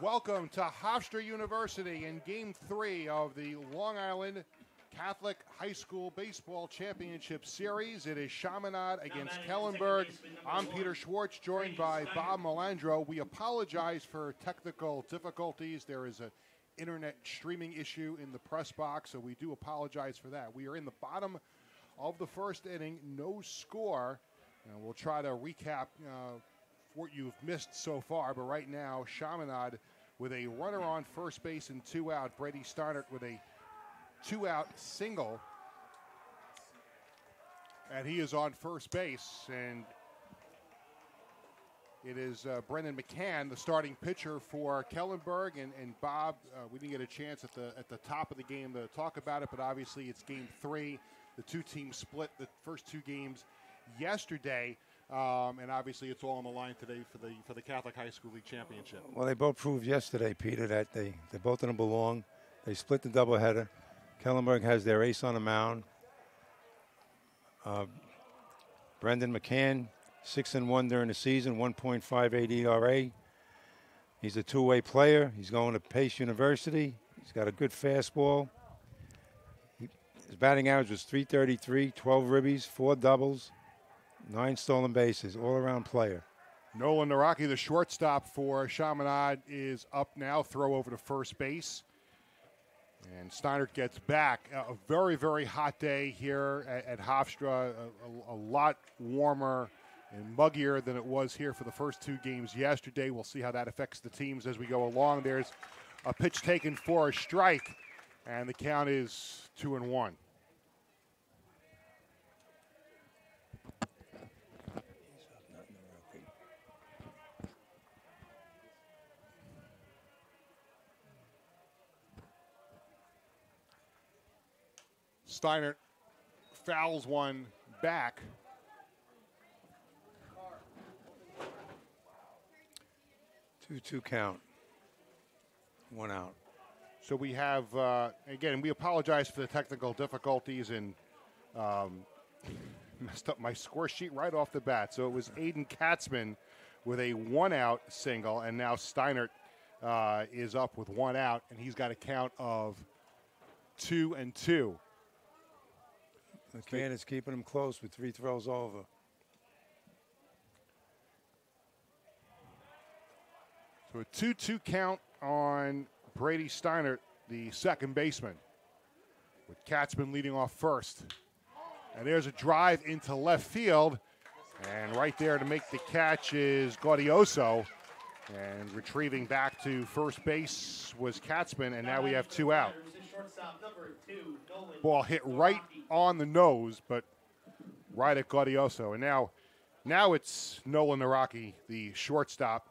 Welcome to Hofstra University in Game 3 of the Long Island Catholic High School Baseball Championship Series. It is Chaminade against Kellenberg. I'm Peter Schwartz, joined by Bob Melandro. We apologize for technical difficulties. There is an internet streaming issue in the press box, so we do apologize for that. We are in the bottom of the first inning, no score, and we'll try to recap what you've missed so far. But right now, Chaminade with a runner on first base and 2 out. Brady Steinert with a 2-out single, and he is on first base. And it is Brendan McCann, the starting pitcher for Kellenberg. And Bob, we didn't get a chance at the top of the game to talk about it, but obviously it's Game 3. The two teams split the first two games yesterday. And obviously, it's all on the line today for the Catholic High School League Championship. Well, they both proved yesterday, Peter, that they both of them belong. They split the doubleheader. Kellenberg has their ace on the mound. Brendan McCann, 6-1 during the season, 1.58 ERA. He's a two-way player. He's going to Pace University. He's got a good fastball. His batting average was .333, 12 ribbies, 4 doubles. 9 stolen bases, all-around player. Nolan Naraki, the shortstop for Chaminade, is up now. Throw over to first base. And Steinert gets back. A very, very hot day here at Hofstra. A lot warmer and muggier than it was here for the first two games yesterday. We'll see how that affects the teams as we go along. There's a pitch taken for a strike, and the count is 2-1. Steinert fouls one back. Two count. 1 out. So we have, again, we apologize for the technical difficulties and messed up my score sheet right off the bat. So it was Aiden Katzman with a 1-out single, and now Steinert is up with 1 out, and he's got a count of 2-2. McCann is keeping him close with 3 throws over. So a 2-2 count on Brady Steinert, the second baseman, with Katzman leading off first. And there's a drive into left field. And right there to make the catch is Gaudioso. And retrieving back to first base was Katzman, and now we have 2 out. Ball hit right on the nose, but right at Gaudioso. And now it's Nolan Naraki, the shortstop,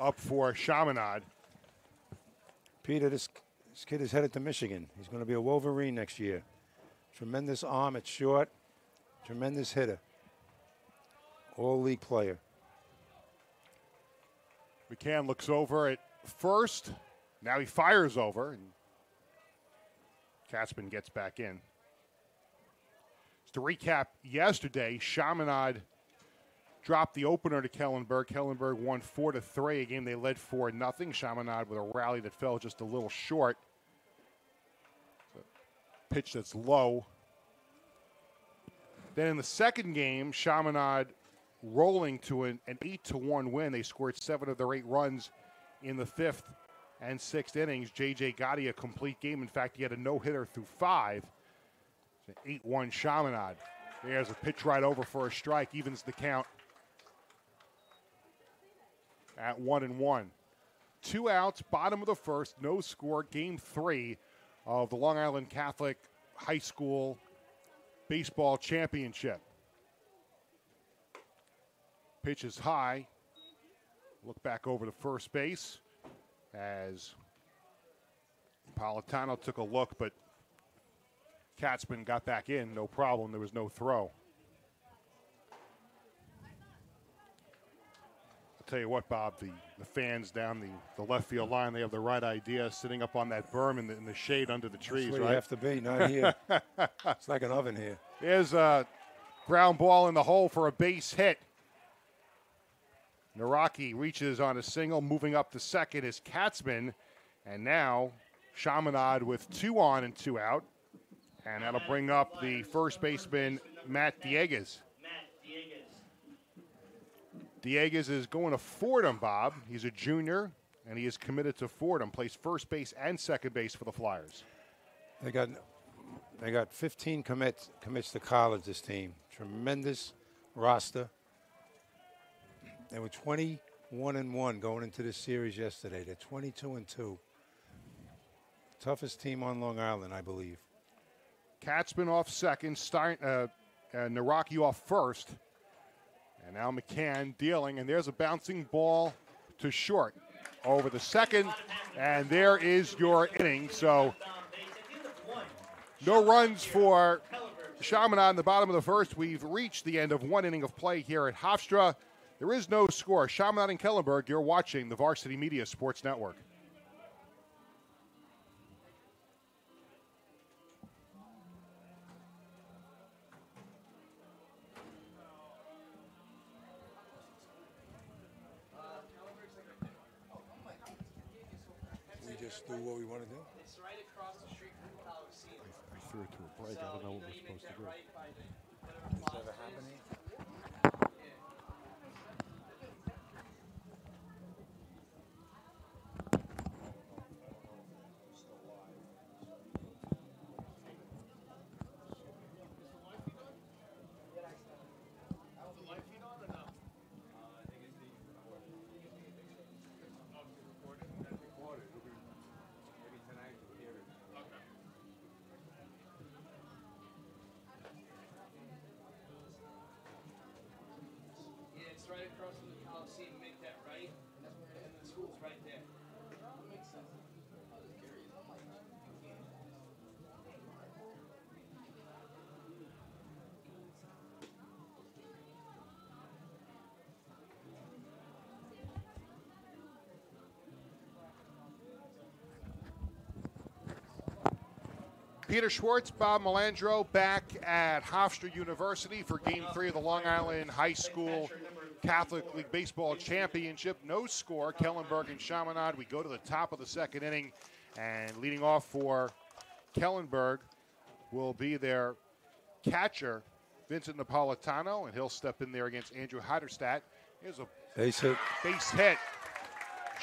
up for Chaminade. Peter, this kid is headed to Michigan. He's going to be a Wolverine next year. Tremendous arm at short, tremendous hitter. All-league player. McCann looks over at first. Now he fires over, and Katzman gets back in. Just to recap yesterday, Chaminade dropped the opener to Kellenberg. Kellenberg won 4-3, a game they led 4-0. Chaminade with a rally that fell just a little short. A pitch that's low. Then in the second game, Chaminade rolling to an 8-1 win. They scored 7 of their 8 runs in the 5th and 6th innings. J.J. Gotti, a complete game. In fact, he had a no-hitter through 5. It's an 8-1 Chaminade. There's a pitch right over for a strike, evens the count at 1-1. 2 outs, bottom of the first, no score, Game 3 of the Long Island Catholic High School Baseball Championship. Pitch is high. Look back over to first base as Napolitano took a look, but Katzman got back in, no problem. There was no throw. I'll tell you what, Bob, the fans down the left field line, they have the right idea, sitting up on that berm in the shade under the trees, That's where right? you have to be, not here. It's like an oven here. There's a ground ball in the hole for a base hit. Naraki reaches on a single. Moving up to second is Katzman. And now Chaminade with 2 on and 2 out. And that'll bring up the first baseman, Matt Diegues. Diegues is going to Fordham, Bob. He's a junior, and he is committed to Fordham. Plays first base and second base for the Flyers. They got 15 commits to college, this team. Tremendous roster. They were 21-1 going into this series yesterday. They're 22-2. Toughest team on Long Island, I believe. Katzman off second, Naraki off first. And now McCann dealing, and there's a bouncing ball to short over the second, and there is your inning. So no runs for Chaminade in the bottom of the first. We've reached the end of 1 inning of play here at Hofstra. There is no score. Chaminade and Kellenberg, you're watching the Varsity Media Sports Network. Just do what we want to do. It's right across the street from the Coliseum. I threw it to a break. I don't know what we're supposed to do. Does that ever happen? It's right across from the Coliseum. Make that right. And the school's right there. Makes sense. Peter Schwartz, Bob Melandro back at Hofstra University for Game 3 of the Long Island High School Catholic League Baseball Championship. No score, Kellenberg and Chaminade. We go to the top of the second inning, and leading off for Kellenberg will be their catcher, Vincent Napolitano, and he'll step in there against Andrew Heiderstadt. Here's a Base hit. Base hit.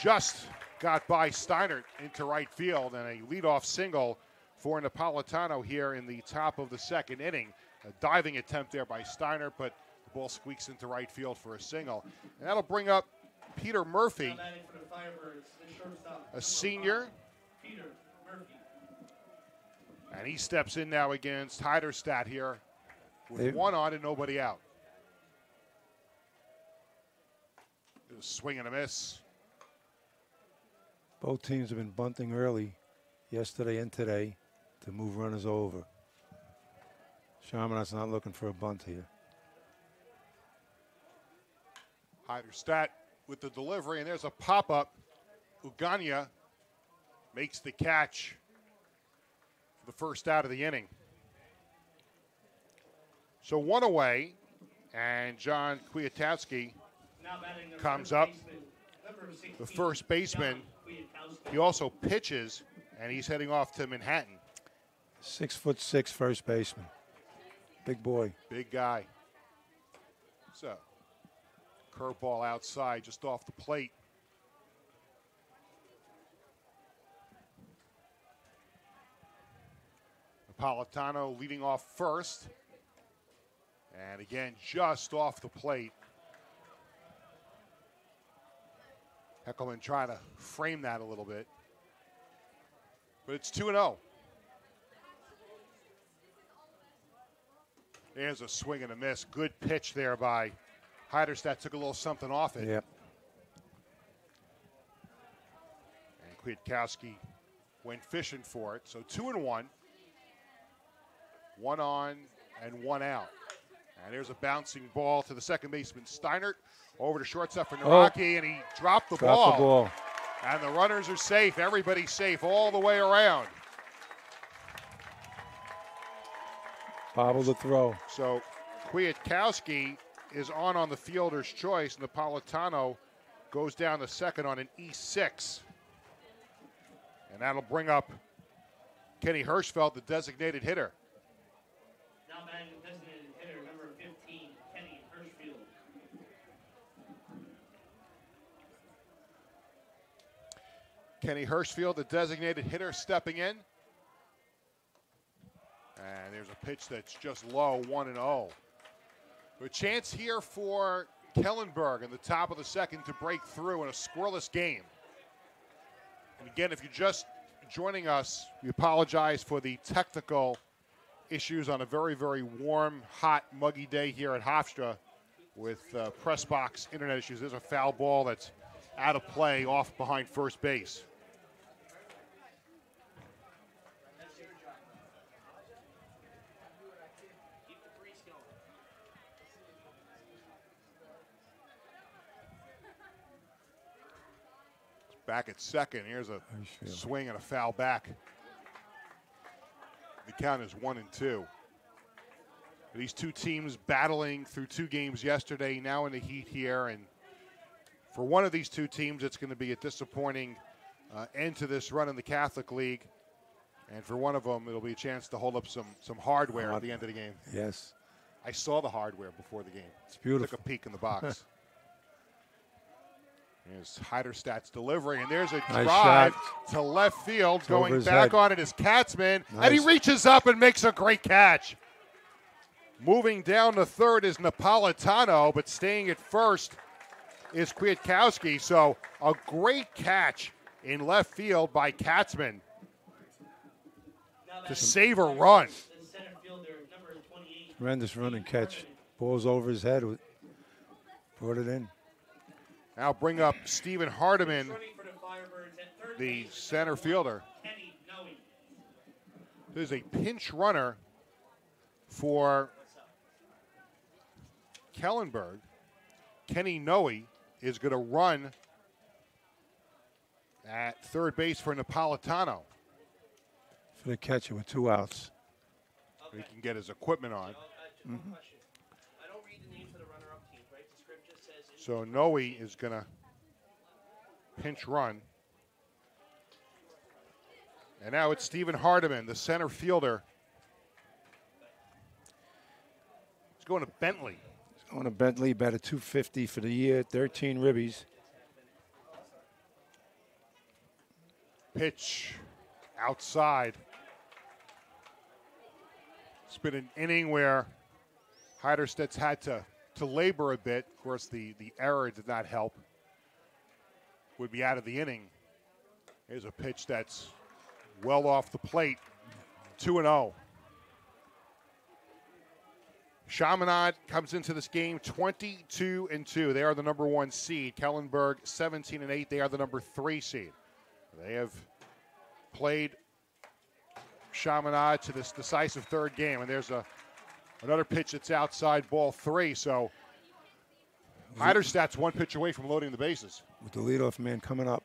Just got by Steinert into right field, and a leadoff single for Napolitano here in the top of the second inning. A diving attempt there by Steiner, but the ball squeaks into right field for a single. And that'll bring up Peter Murphy, a senior. Peter Murphy. And he steps in now against Heiderstadt here with 1 on and nobody out. A swing and a miss. Both teams have been bunting early yesterday and today to move runners over. Chaminade's not looking for a bunt here. Heiderstadt with the delivery, and there's a pop-up. Ugania makes the catch for the first out of the inning. So 1 away, and John Kwiatkowski comes up. The first baseman, he also pitches, and he's heading off to Manhattan. 6'6" first baseman. Big boy. Big guy. So, curveball outside, just off the plate. Napolitano leading off first. And again, just off the plate. Heckelman trying to frame that a little bit. But it's 2-0. There's a swing and a miss. Good pitch there by Heiderstadt. Took a little something off it. Yep. And Kwiatkowski went fishing for it. So 2-1. 1 on and 1 out. And there's a bouncing ball to the second baseman, Steinert. Over to shortstop for Naraki, and he dropped the ball. And the runners are safe. Everybody's safe all the way around. Bobble the throw. So Kwiatkowski is on the fielder's choice. Napolitano goes down to second on an E6. And that'll bring up Kenny Hirschfeld, the designated hitter. Now batting the designated hitter, number 15, Kenny Hirschfeld. Kenny Hirschfeld, the designated hitter, stepping in. And there's a pitch that's just low, 1-0. A chance here for Kellenberg in the top of the second to break through in a scoreless game. And again, if you're just joining us, we apologize for the technical issues on a very, very warm, hot, muggy day here at Hofstra with press box internet issues. There's a foul ball that's out of play off behind first base. Back at second. Here's a swing and a foul back. The count is 1-2. These two teams battling through two games yesterday, now in the heat here. And for one of these two teams, it's going to be a disappointing end to this run in the Catholic League. And for one of them, it'll be a chance to hold up some hardware at the end of the game. Yes. I saw the hardware before the game. It's beautiful. Took a peek in the box. Here's Heiderstadt's delivery, and there's a Nice drive shot. to left field. It's going over his back head. on it is Katzman, Nice. and he reaches up and makes a great catch. Moving down to third is Napolitano, but staying at first is Kwiatkowski. So a great catch in left field by Katzman to save a run. The center fielder, number 28. Tremendous run and catch. Ball's over his head. Brought it in. Now bring up Stephen Hardiman, Running for the Firebirds at third the base, center fielder. Kenny Noe. There's a pinch runner for Kellenberg. Kenny Noe is going to run at third base for Napolitano. For the catcher with 2 outs. He can get his equipment on. One question. I don't read the names of the runner-up teams, right? The script just says. So Noe is going to pinch run. And now it's Stephen Hardiman, the center fielder. He's going to Bentley. He's going to Bentley, batted .250 for the year, 13 ribbies. Pitch outside. It's been an inning where Heiderstedt's had to labor a bit. Of course, the error did not help. Would be out of the inning. Here's a pitch that's well off the plate. 2-0. Chaminade comes into this game 22-2. They are the number 1 seed. Kellenberg 17-8. They are the number 3 seed. They have played Chaminade to this decisive third game, and there's another pitch that's outside, ball 3. So Heiderstadt's 1 pitch away from loading the bases. With the leadoff man coming up.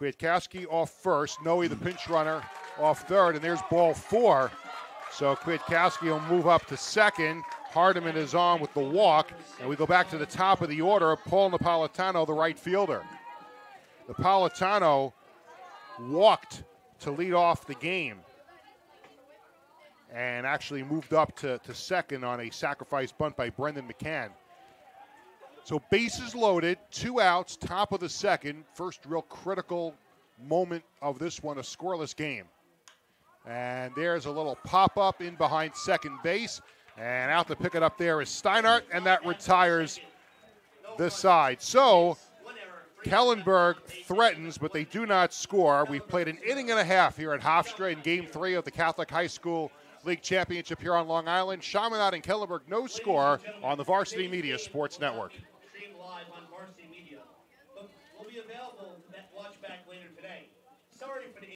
Kwiatkowski off first. Noe, the pinch runner, off third, and there's ball 4. So Kwiatkowski will move up to second. Hardiman is on with the walk, and we go back to the top of the order. Paul Napolitano, the right fielder. Napolitano walked to lead off the game and actually moved up to second on a sacrifice bunt by Brendan McCann. So bases loaded, 2 outs, top of the second. First real critical moment of this one, a scoreless game. And there's a little pop-up in behind second base. And out to pick it up there is Steinhardt, and that retires this side. So Kellenberg threatens, but they do not score. We've played an inning and a half here at Hofstra in Game 3 of the Catholic High School League Championship here on Long Island. Chaminade and Kellenberg, no score on the Varsity Media Sports Network. Stream live on Varsity Media. But will be available to watch back later today. Sorry for the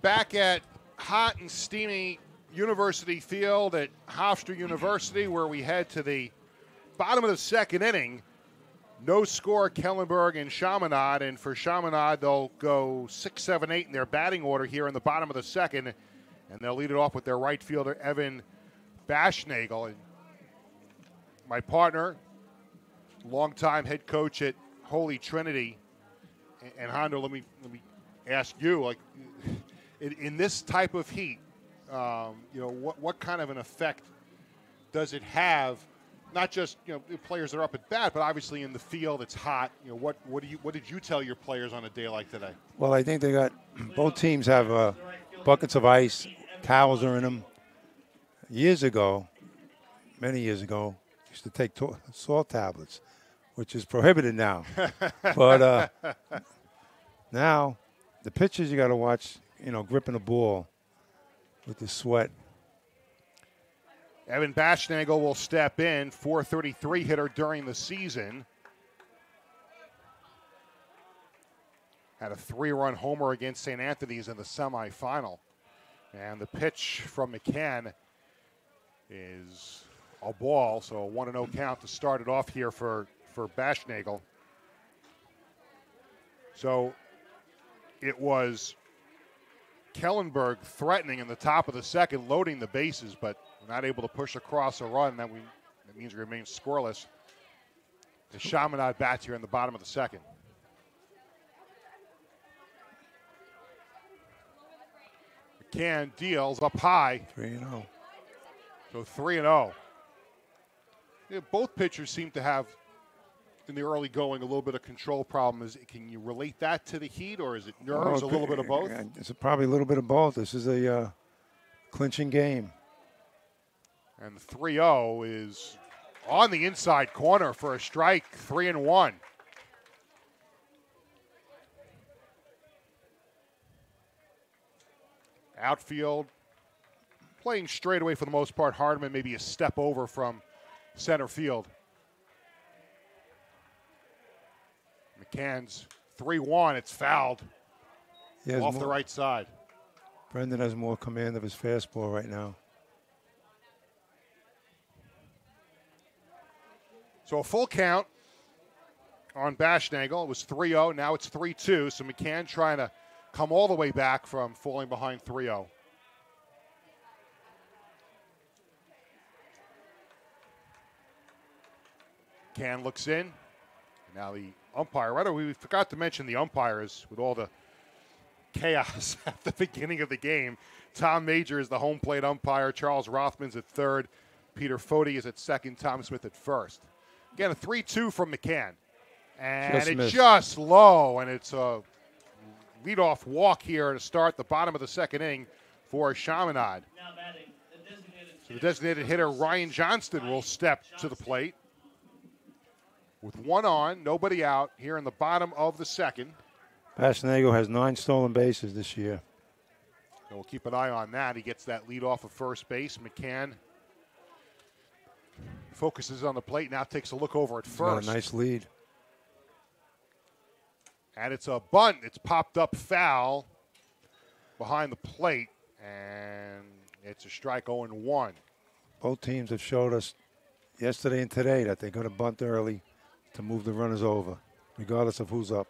back at hot and steamy University Field at Hofstra University, where we head to the bottom of the second inning. No score, Kellenberg and Chaminade, and for Chaminade, they'll go 6, 7, 8 in their batting order here in the bottom of the second, and they'll lead it off with their right fielder, Evan Baschnagel. And my partner, longtime head coach at Holy Trinity, and Hondo, let me ask you, like, in this type of heat, what kind of an effect does it have? Not just players that are up at bat, but obviously in the field it's hot. What did you tell your players on a day like today? Well, I think both teams have buckets of ice, towels are in them. Many years ago, used to take salt tablets, which is prohibited now. But now the pitchers you got to watch, gripping the ball with the sweat. Evan Baschnagel will step in, .433 hitter during the season. Had a 3-run homer against St. Anthony's in the semifinal. And the pitch from McCann is a ball, so a 1-0 count to start it off here for Baschnagel. So it was Kellenberg threatening in the top of the second, loading the bases, but not able to push across a run. That means it remains scoreless. The Chaminade bats here in the bottom of the second. McCann deals up high. 3-0. So 3-0. Both pitchers seem to have, in the early going, a little bit of control problem. Can you relate that to the heat, or is it nerves, a little bit of both? It's probably a little bit of both. This is a clinching game. And the 3-0 is on the inside corner for a strike, 3-1. Outfield playing straight away for the most part. Hardeman maybe a step over from center field. McCann's 3-1. It's fouled off the right side. Brendan has more command of his fastball right now. So a full count on Baschnagel. It was 3-0. Now it's 3-2. So McCann trying to come all the way back from falling behind 3-0. McCann looks in. Now the umpire. Right away, we forgot to mention the umpires with all the chaos at the beginning of the game. Tom Major is the home plate umpire. Charles Rothman's at third. Peter Foti is at second. Tom Smith at first. Again, a 3-2 from McCann. And it's just low, and it's a leadoff walk here to start the bottom of the second inning for Chaminade. So the designated hitter, Ryan Johnston, will step to the plate. With one on, nobody out here in the bottom of the second. Baschnagel has 9 stolen bases this year. So we'll keep an eye on that. He gets that lead off of first base. McCann focuses on the plate, now takes a look over at first. Got a nice lead. And it's a bunt. It's popped up foul behind the plate, and it's a strike 0-1. Both teams have showed us yesterday and today that they're going to bunt early to move the runners over, regardless of who's up.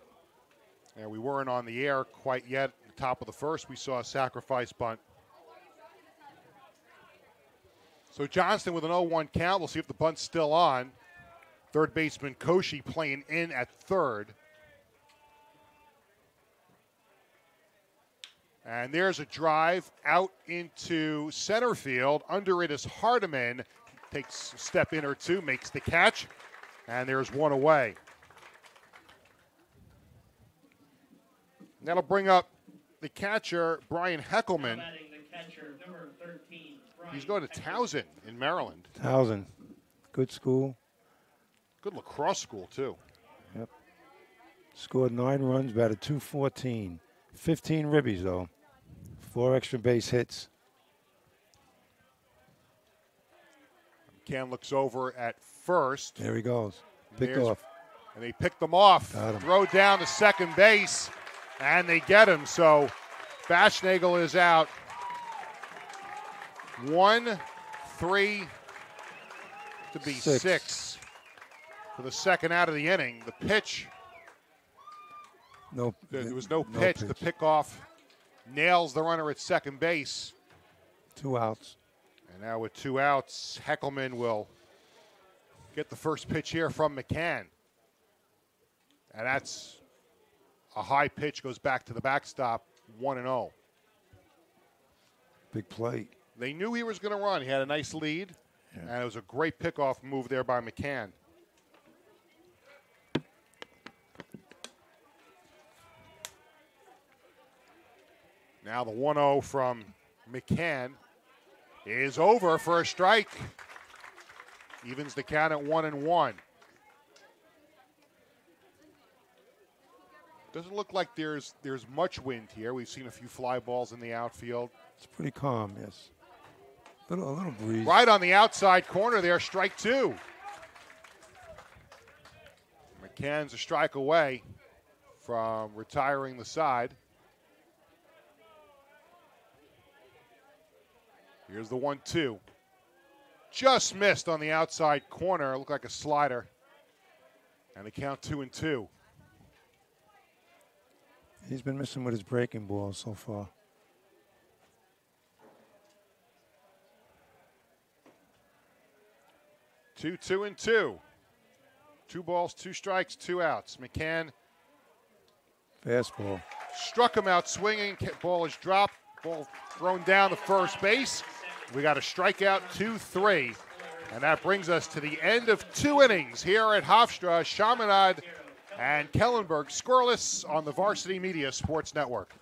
And we weren't on the air quite yet. At the top of the first, we saw a sacrifice bunt. So Johnston with an 0-1 count. We'll see if the bunt's still on. Third baseman Koshi playing in at third. And there's a drive out into center field. Under it is Hardeman. Takes a step in or two, makes the catch. And there's one away. And that'll bring up the catcher, Brian Heckelman. He's going to Towson in Maryland. Towson, good school. Good lacrosse school, too. Yep. Scored 9 runs, batted .214. 15 ribbies, though. 4 extra base hits. McCann looks over at first. There he goes. Pick off. And they pick them off. Throw down to second base, and they get him. So Baschnagel is out. 1, 3 to be 6 for the second out of the inning. The pitch. No, there was no pitch. The pickoff nails the runner at second base. 2 outs. And now with 2 outs, Heckelman will get the first pitch here from McCann. And that's a high pitch, goes back to the backstop, 1-0. Big play. They knew he was going to run. He had a nice lead, and it was a great pickoff move there by McCann. Now the 1-0 from McCann is over for a strike. Evens the count at 1-1. Doesn't look like there's much wind here. We've seen a few fly balls in the outfield. It's pretty calm, yes. A little breeze. Right on the outside corner there, strike 2. McCann's a strike away from retiring the side. Here's the 1-2. Just missed on the outside corner. Looked like a slider. And the count 2-2. He's been missing with his breaking ball so far. 2-2-2. 2 balls, 2 strikes, 2 outs. McCann. Fastball. Struck him out swinging. Ball is dropped. Ball thrown down the first base. We got a strikeout, 2-3. And that brings us to the end of 2 innings here at Hofstra. Chaminade and Kellenberg scoreless on the Varsity Media Sports Network.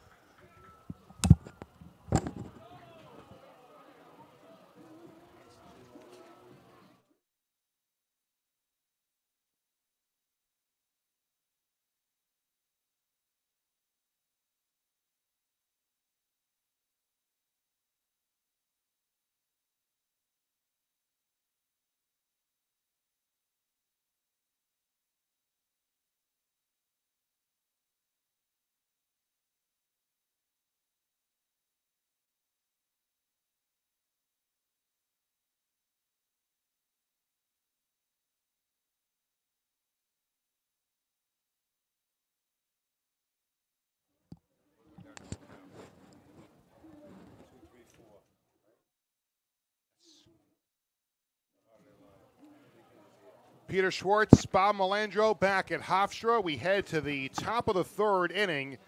Peter Schwartz, Bob Melandro back at Hofstra. We head to the top of the 3rd inning.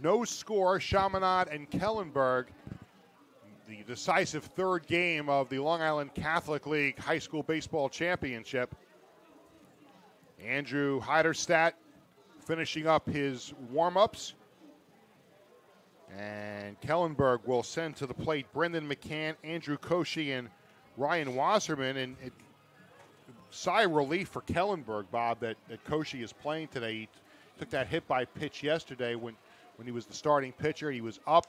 No score, Chaminade and Kellenberg. The decisive 3rd game of the Long Island Catholic League High School Baseball Championship. Andrew Heiderstadt finishing up his warm-ups. And Kellenberg will send to the plate Brendan McCann, Andrew Koshy, and Ryan Wasserman. And sigh of relief for Kellenberg, Bob, that Koshy is playing today. He took that hit by pitch yesterday when he was the starting pitcher. He was up.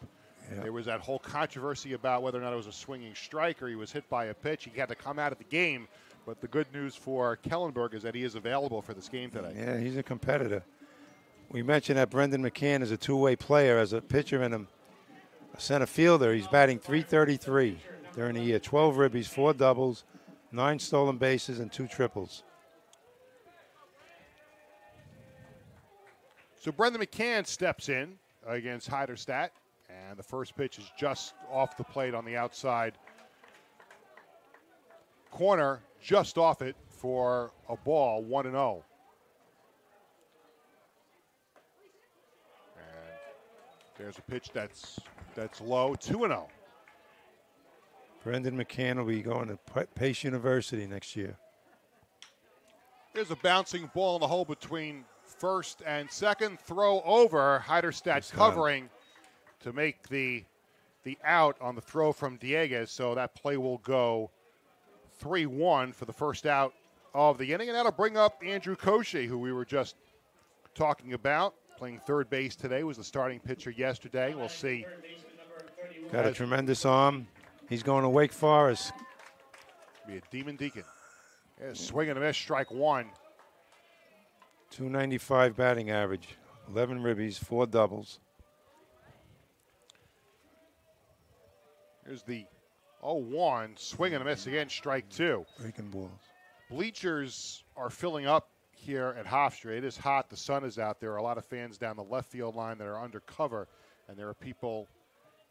Yeah. There was that whole controversy about whether or not it was a swinging strike or he was hit by a pitch. He had to come out of the game. But the good news for Kellenberg is that he is available for this game today. Yeah, he's a competitor. We mentioned that Brendan McCann is a 2-way player as a pitcher and a center fielder. He's batting .333 during the year. 12 ribbies, 4 doubles, 9 stolen bases, and 2 triples. So Brendan McCann steps in against Heiderstadt, and the first pitch is just off the plate on the outside corner, just off it for a ball, 1-0. And there's a pitch that's low, 2-0. Brendan McCann will be going to Pace University next year. There's a bouncing ball in the hole between first and second. Throw over. Heiderstadt covering to make the out on the throw from Dieguez. So that play will go 3-1 for the first out of the inning. And that'll bring up Andrew Koshy, who we were just talking about. Playing third base today, was the starting pitcher yesterday. We'll see. Got a tremendous arm. He's going to Wake Forest. Be a Demon Deacon. Yeah, swing and a miss, strike 1. .295 batting average, 11 ribbies, 4 doubles. Here's the 0-1, swing and a miss again, strike 2. Breaking balls. Bleachers are filling up here at Hofstra. It is hot. The sun is out. There are a lot of fans down the left field line that are under cover, and there are people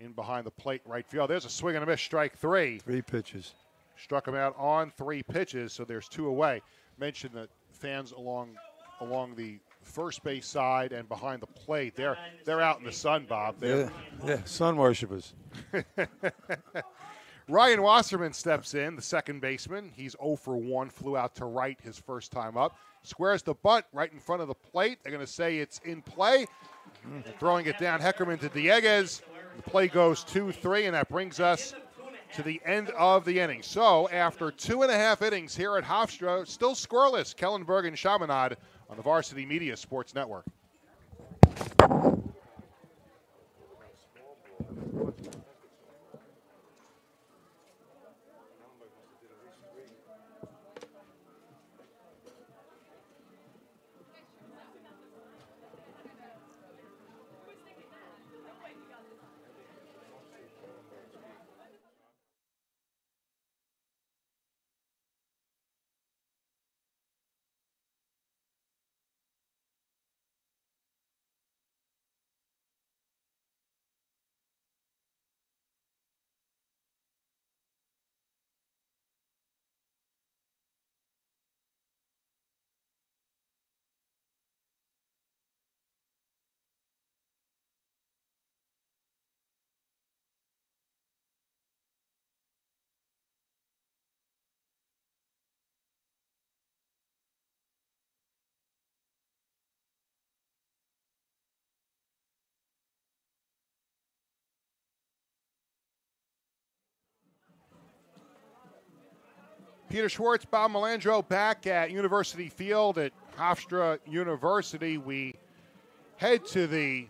in behind the plate right field. There's a swing and a miss, strike 3. 3 pitches. Struck him out on 3 pitches, so there's 2 away. Mentioned that fans along the first base side and behind the plate, they're out in the sun, Bob. Yeah, sun worshippers. Ryan Wasserman steps in, the second baseman. He's 0 for 1, flew out to right his first time up. Squares the bunt right in front of the plate. They're going to say it's in play. Throwing it down, Heckerman to Dieguez. The play goes 2-3, and that brings us to the end of the inning. So after 2.5 innings here at Hofstra, still scoreless, Kellenberg and Chaminade on the Varsity Media Sports Network. Peter Schwartz, Bob Melandro back at University Field at Hofstra University. We head to the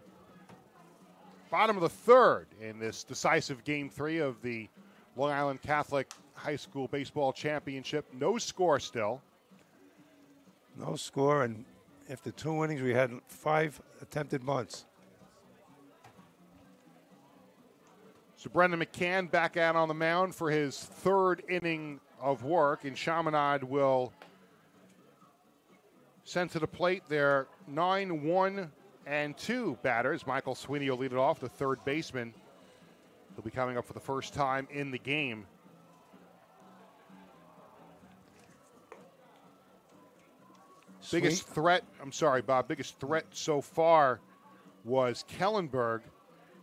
bottom of the third in this decisive Game 3 of the Long Island Catholic High School Baseball Championship. No score still. No score, and after 2 innings, we had 5 attempted bunts. So Brendan McCann back out on the mound for his 3rd inning of work, and Chaminade will send to the plate their 9-1-2 batters. Michael Sweeney will lead it off, the 3rd baseman. He'll be coming up for the first time in the game. Biggest threat so far was Kellenberg.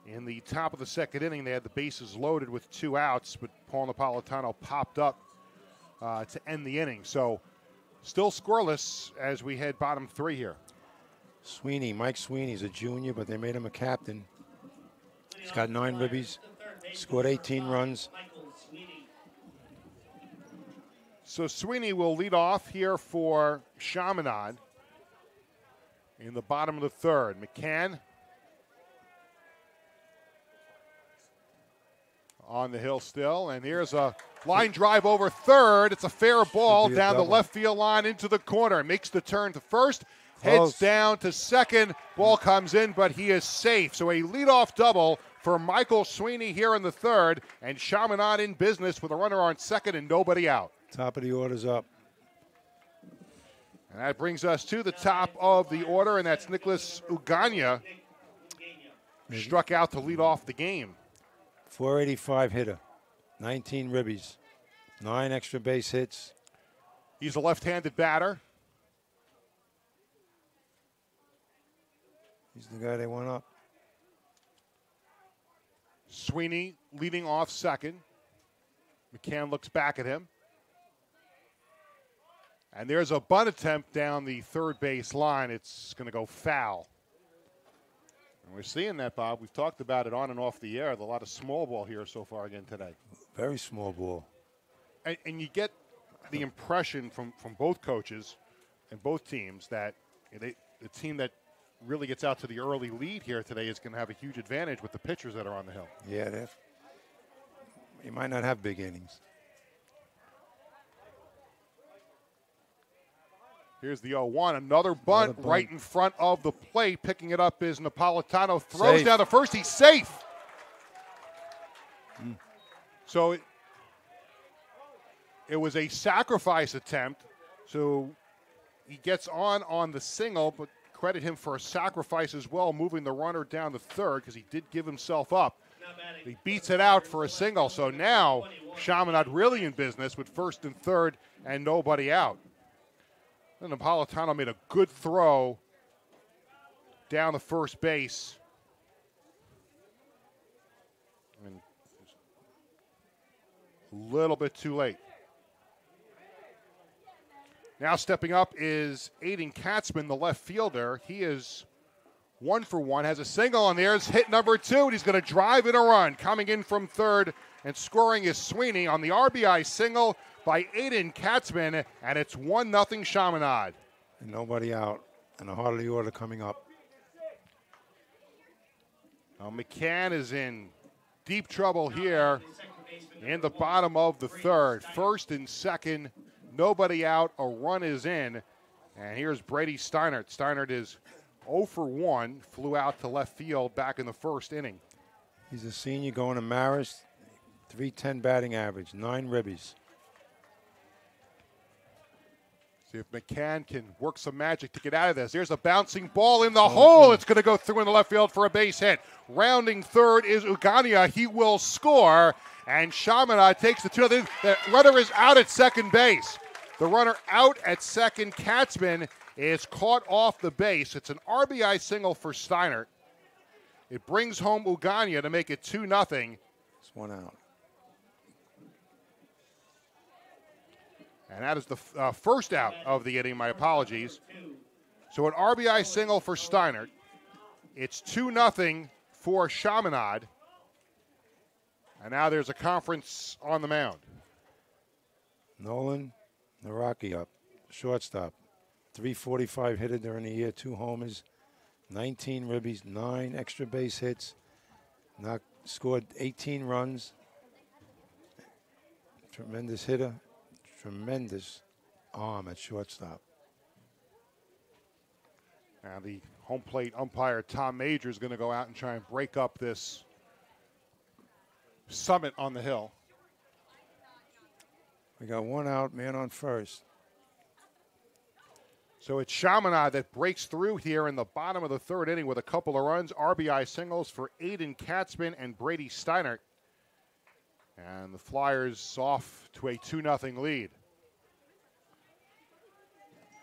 In the top of the 2nd inning, they had the bases loaded with 2 outs, but Paul Napolitano popped up to end the inning. So still scoreless as we head bottom 3 here. Mike Sweeney's a junior, but they made him a captain. He's got 9 ribbies, scored 18 runs. So Sweeney will lead off here for Chaminade in the bottom of the 3rd. McCann on the hill still, and here's a line drive over 3rd. It's a fair ball down the left field line into the corner. Makes the turn to first, heads down to 2nd. Ball comes in, but he is safe. So a leadoff double for Michael Sweeney here in the 3rd, and Chaminade in business with a runner on 2nd and nobody out. Top of the order's up. And that brings us to the top of the order, and that's Nicholas Ugania. Struck out to lead off the game. 485 hitter, 19 ribbies, 9 extra base hits. He's a left-handed batter. He's the guy they want up. Sweeney leading off 2nd. McCann looks back at him. And there's a bunt attempt down the 3rd base line. It's going to go foul. And we're seeing that, Bob. We've talked about it on and off the air. There's a lot of small ball here so far again today. Very small ball. And you get the impression from both coaches and both teams that the team that really gets out to the early lead here today is going to have a huge advantage with the pitchers that are on the hill. Yeah, you might not have big innings. Here's the 0-1, another bunt right in front of the plate. Picking it up is Napolitano. Throws down to first. He's safe. So it was a sacrifice attempt. So he gets on the single, but credit him for a sacrifice as well, moving the runner down to third because he did give himself up. He beats it out for a single. So now Chaminade really in business with first and third and nobody out. And Napolitano made a good throw down the first base. And a little bit too late. Now stepping up is Aiden Katzman, the left fielder. He is 1 for 1, has a single, and there's hit number 2, and he's going to drive in a run. Coming in from third and scoring is Sweeney on the RBI single by Aiden Katzman, and it's 1-0 Chaminade. And nobody out, and a heart of the order coming up. Now McCann is in deep trouble here in the bottom of the third. First and second, nobody out, a run is in. And here's Brady Steinert. Steinert is 0 for 1, flew out to left field back in the first inning. He's a senior going to Marist, 310 batting average, 9 ribbies. See if McCann can work some magic to get out of this. There's a bouncing ball in the hole. It's going to go through in the left field for a base hit. Rounding third is Ugania. He will score, and Chaminade takes the 2. The runner is out at second base. The runner out at second. Katzman is caught off the base. It's an RBI single for Steinert. It brings home Ugania to make it 2-0. It's 1 out. And that is the first out of the inning. My apologies. So an RBI single for Steinert. It's 2-0 for Chaminade. And now there's a conference on the mound. Nolan Naraki up, shortstop. 345 hitter during the year, 2 homers, 19 ribbies, 9 extra base hits, scored 18 runs. Tremendous hitter, tremendous arm at shortstop. Now the home plate umpire, Tom Major, is going to go out and try and break up this summit on the hill. We got 1 out, man on first. So it's Chaminade that breaks through here in the bottom of the third inning with a couple of runs. RBI singles for Aiden Katzman and Brady Steinert. And the Flyers off to a 2-0 lead.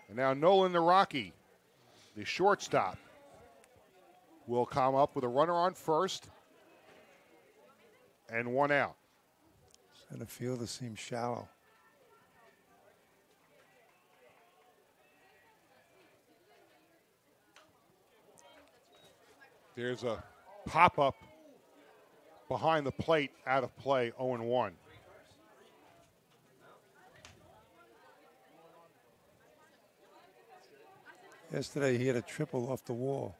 And now Nolan Naraki, the shortstop, will come up with a runner on first and 1 out. Center fielder seems shallow. There's a pop-up behind the plate, out of play, 0-1. Yesterday he had a triple off the wall.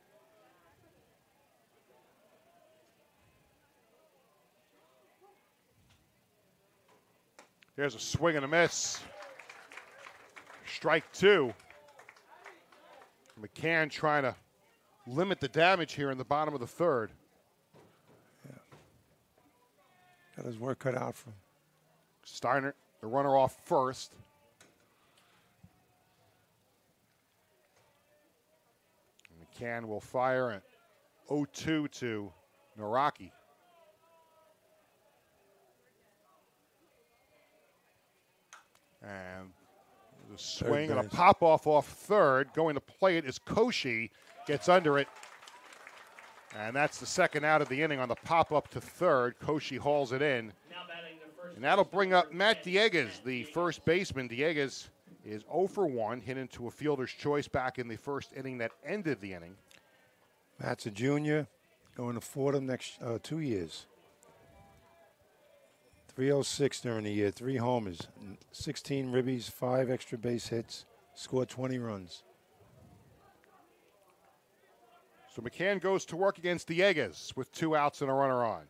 There's a swing and a miss. Strike 2. McCann trying to limit the damage here in the bottom of the third. Yeah. Got his work cut out for him. Steinert, the runner off first. McCann will fire at 0-2 to Naraki. And the swing and a pop-off off third. Going to play it is Koshi. Gets under it. And that's the second out of the inning on the pop-up to third. Koshi hauls it in. And that'll bring up Matt Diegues, the first baseman. Diegues is 0 for 1, hit into a fielder's choice back in the first inning that ended the inning. Matt's a junior, going to Fordham next 2 years. 306 during the year, 3 homers, 16 ribbies, 5 extra base hits, scored 20 runs. So McCann goes to work against Diegues with 2 outs and a runner on.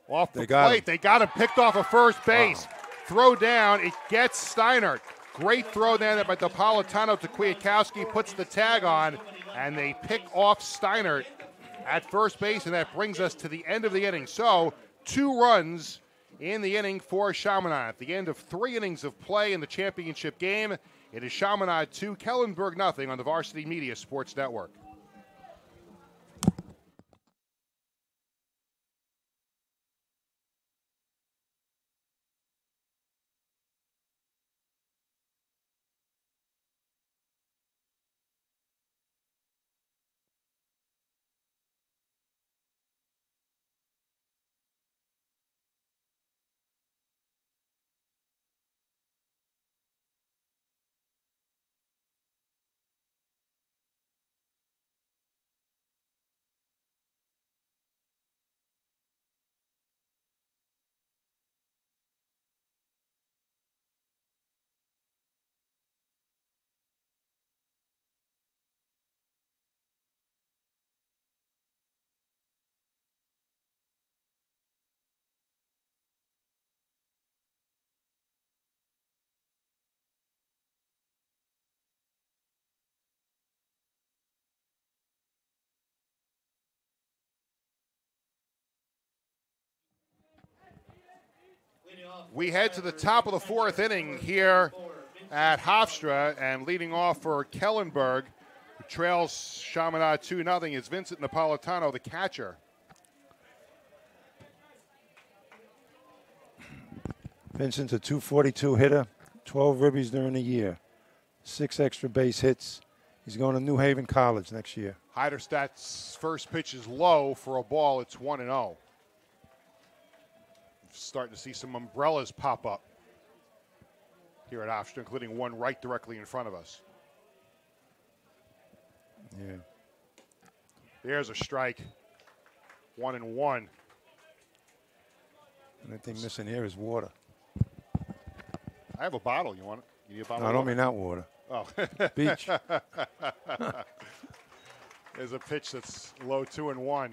Off the plate, they got him picked off of first base. Wow. Throw down, it gets Steinert. Great throw down there by Napolitano to Kwiatkowski, puts the tag on, and they pick off Steinert at first base, and that brings us to the end of the inning. So 2 runs in the inning for Chaminade. At the end of 3 innings of play in the championship game, it is Chaminade 2, Kellenberg nothing on the Varsity Media Sports Network. We head to the top of the 4th inning here at Hofstra, and leading off for Kellenberg, who trails Chaminade 2-0, is Vincent Napolitano, the catcher. Vincent's a .242 hitter, 12 ribbies during the year, 6 extra base hits. He's going to New Haven College next year. Heiderstadt's first pitch is low for a ball. It's 1-0. Starting to see some umbrellas pop up here at Hofstra, including one right directly in front of us. Yeah. There's a strike. 1-1. The only thing missing here is water. I have a bottle. You want it? You need a bottle? No, I don't mean that water. Oh. Beach. There's a pitch that's low, 2-1.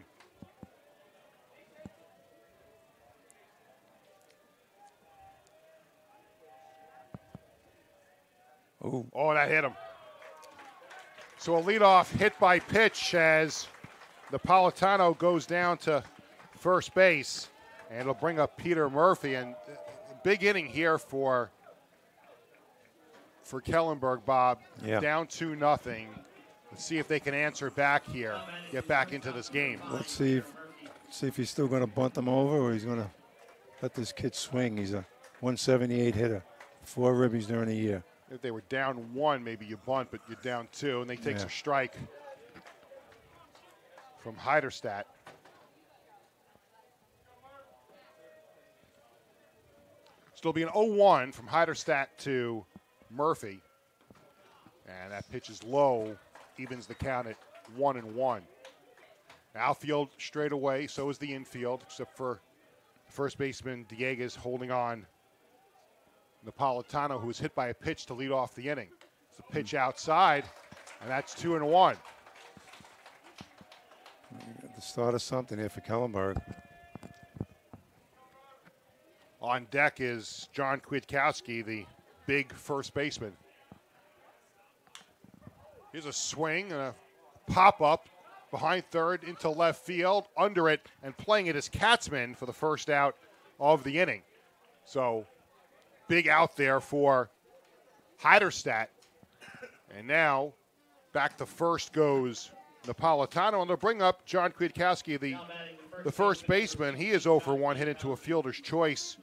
Ooh. Oh, that hit him. So a leadoff hit by pitch as Napolitano goes down to first base, and it'll bring up Peter Murphy. And big inning here for Kellenberg, Bob. Yeah. Down 2-0. Let's see if they can answer back here, get back into this game. Let's see if he's still going to bunt them over, or he's going to let this kid swing. He's a 178 hitter, 4 ribbies during the year. If they were down 1, maybe you bunt, but you're down 2, and they take a strike from Heiderstadt. Still be an 0-1 from Heiderstadt to Murphy. And that pitch is low, evens the count at 1-1. Outfield straight away, so is the infield, except for first baseman Dieguez holding on Napolitano, who was hit by a pitch to lead off the inning. It's a pitch outside, and that's 2-1. The start of something here for Kellenberg. On deck is John Kwiatkowski, the big first baseman. Here's a swing and a pop-up behind third into left field, under it, and playing it as Katzman for the first out of the inning. So big out there for Heiderstadt. And now back to first goes Napolitano, and they'll bring up John Kwiatkowski, the first baseman. He is 0 for 1, hit into a fielder's choice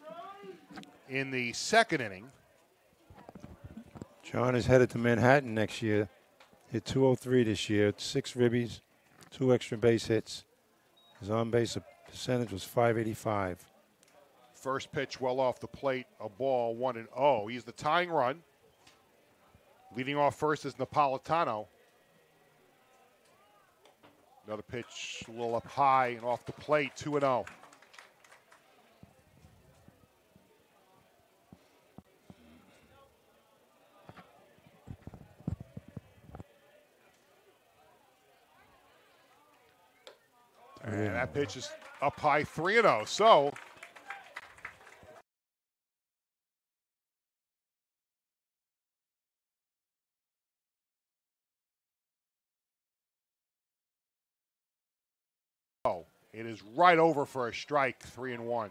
in the 2nd inning. John is headed to Manhattan next year. Hit .203 this year, 6 ribbies, 2 extra base hits. His on-base percentage was .585. First pitch well off the plate, a ball, 1-0. He's the tying run. Leading off first is Napolitano. Another pitch a little up high and off the plate, 2-0. And that pitch is up high, 3-0. So It is right over for a strike, 3-1.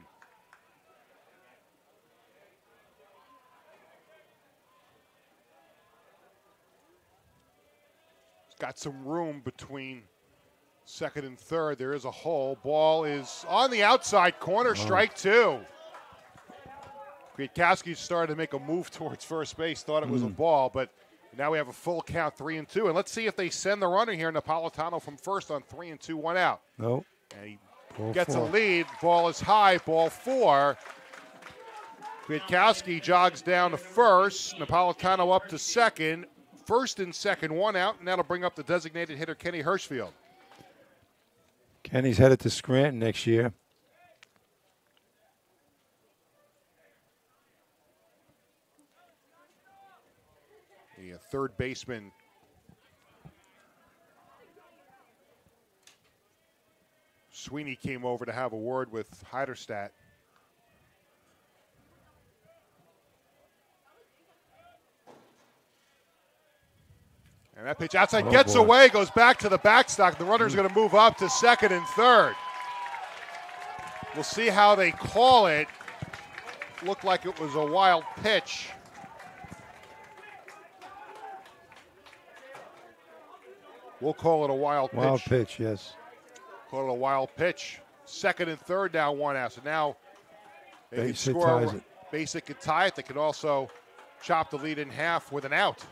It's got some room between second and third. There is a hole. Ball is on the outside corner, strike 2. Kwiatkowski started to make a move towards first base, thought it was a ball, but now we have a full count, 3-2. And let's see if they send the runner here, Napolitano from first on 3-2, 1 out. Nope. And he Ball gets 4. a lead. Ball is high, ball 4. Kwiatkowski jogs down to first. Napolitano up to second. First and second, 1 out, and that'll bring up the designated hitter, Kenny Hirschfield. Kenny's headed to Scranton next year. The third baseman, Sweeney, came over to have a word with Heiderstadt. And that pitch outside gets away, goes back to the backstop. The runner's going to move up to second and third. We'll see how they call it. Looked like it was a wild pitch. We'll call it a wild pitch. Wild pitch, yes. Call it a wild pitch. Second and third now, 1 out. So now they can Basic score. ties it. Basic could tie it. They could also chop the lead in half with an out.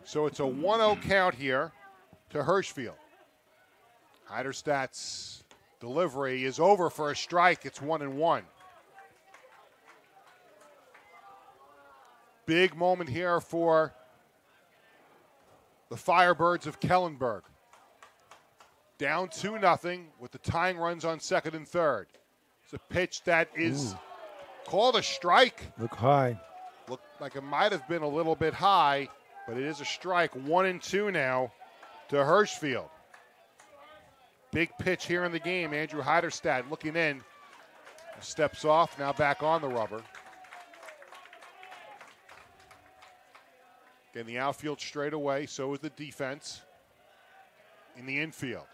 So it's a 1-0 count here to Hirschfield. Heiderstadt's delivery is over for a strike. It's 1-1. Big moment here for the Firebirds of Kellenberg. Down 2-0 with the tying runs on second and third. It's a pitch that is called a strike. Look high. Looked like it might have been a little bit high, but it is a strike. 1-2 now to Hirschfield. Big pitch here in the game. Andrew Heiderstadt looking in. Steps off, now back on the rubber. Again, the outfield straight away, so is the defense in the infield.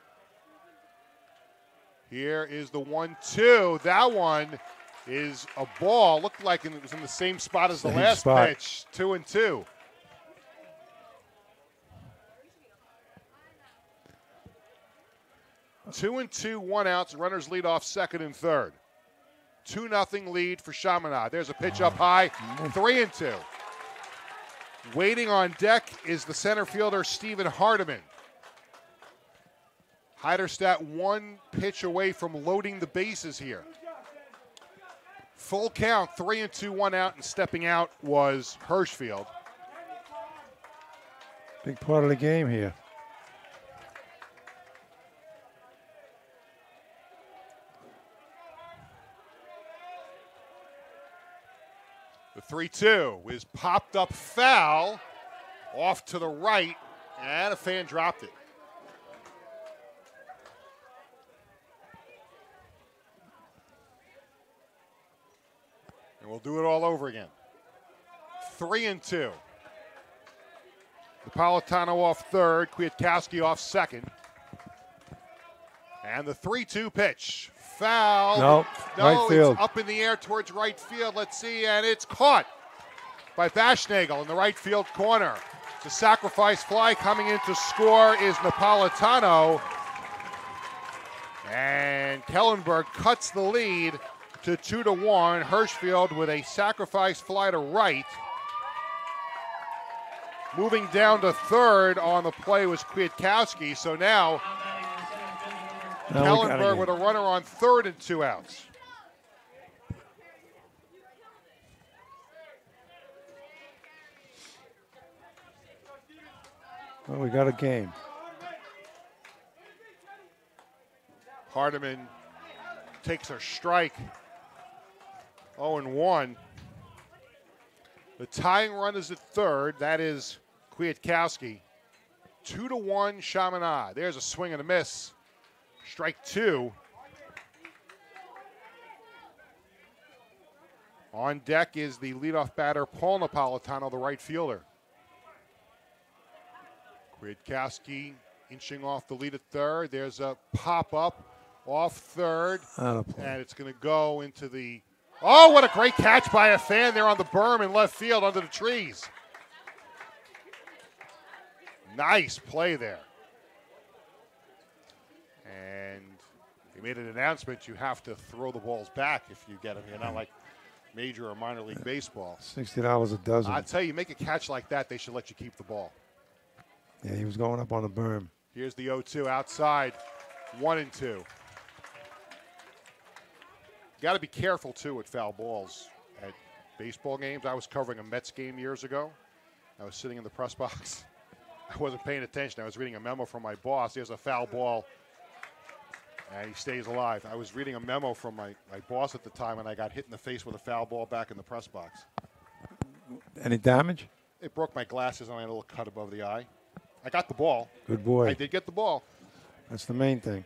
Here is the 1-2. That one is a ball. Looked like it was in the same spot as the last pitch. 2-2. Two and two, 1 out. Runners lead off second and third. 2-0 lead for Chaminade. There's a pitch up high. 3-2. Waiting on deck is the center fielder, Stephen Hardiman. Heiderstadt 1 pitch away from loading the bases here. Full count, 3-2, 1 out, and stepping out was Hirschfield. Big part of the game here. The 3-2 is popped up foul off to the right, and a fan dropped it. And we'll do it all over again. 3-2. Napolitano off third, Kwiatkowski off second. And the 3-2 pitch. Foul. No, right field. It's up in the air towards right field. Let's see, and it's caught by Bashnagel in the right field corner. The sacrifice fly coming in to score is Napolitano. And Kellenberg cuts the lead to 2-1. Hirschfield with a sacrifice fly to right. Moving down to third on the play was Kwiatkowski. So now Kellenberg with a runner on third and 2 outs. Well, we got a game. Hardiman takes a strike. 0-1. The tying run is at third. That is Kwiatkowski. 2-1 Chaminade. There's a swing and a miss. Strike 2. On deck is the leadoff batter, Paul Napolitano, the right fielder. Kwiatkowski inching off the lead at third. There's a pop-up off third, and it's going to go into the – oh, what a great catch by a fan there on the berm in left field under the trees. Nice play there. And they made an announcement you have to throw the balls back if you get them. You're not like major or minor league baseball. $60 a dozen. I tell you, make a catch like that, they should let you keep the ball. Yeah, he was going up on the berm. Here's the 0-2 outside, 1-2. Got to be careful, too, with foul balls at baseball games. I was covering a Mets game years ago. I was sitting in the press box. I wasn't paying attention. I was reading a memo from my boss. There's a foul ball, and he stays alive. I was reading a memo from my boss at the time, and I got hit in the face with a foul ball back in the press box. Any damage? It broke my glasses, and I had a little cut above the eye. I got the ball. Good boy. I did get the ball. That's the main thing.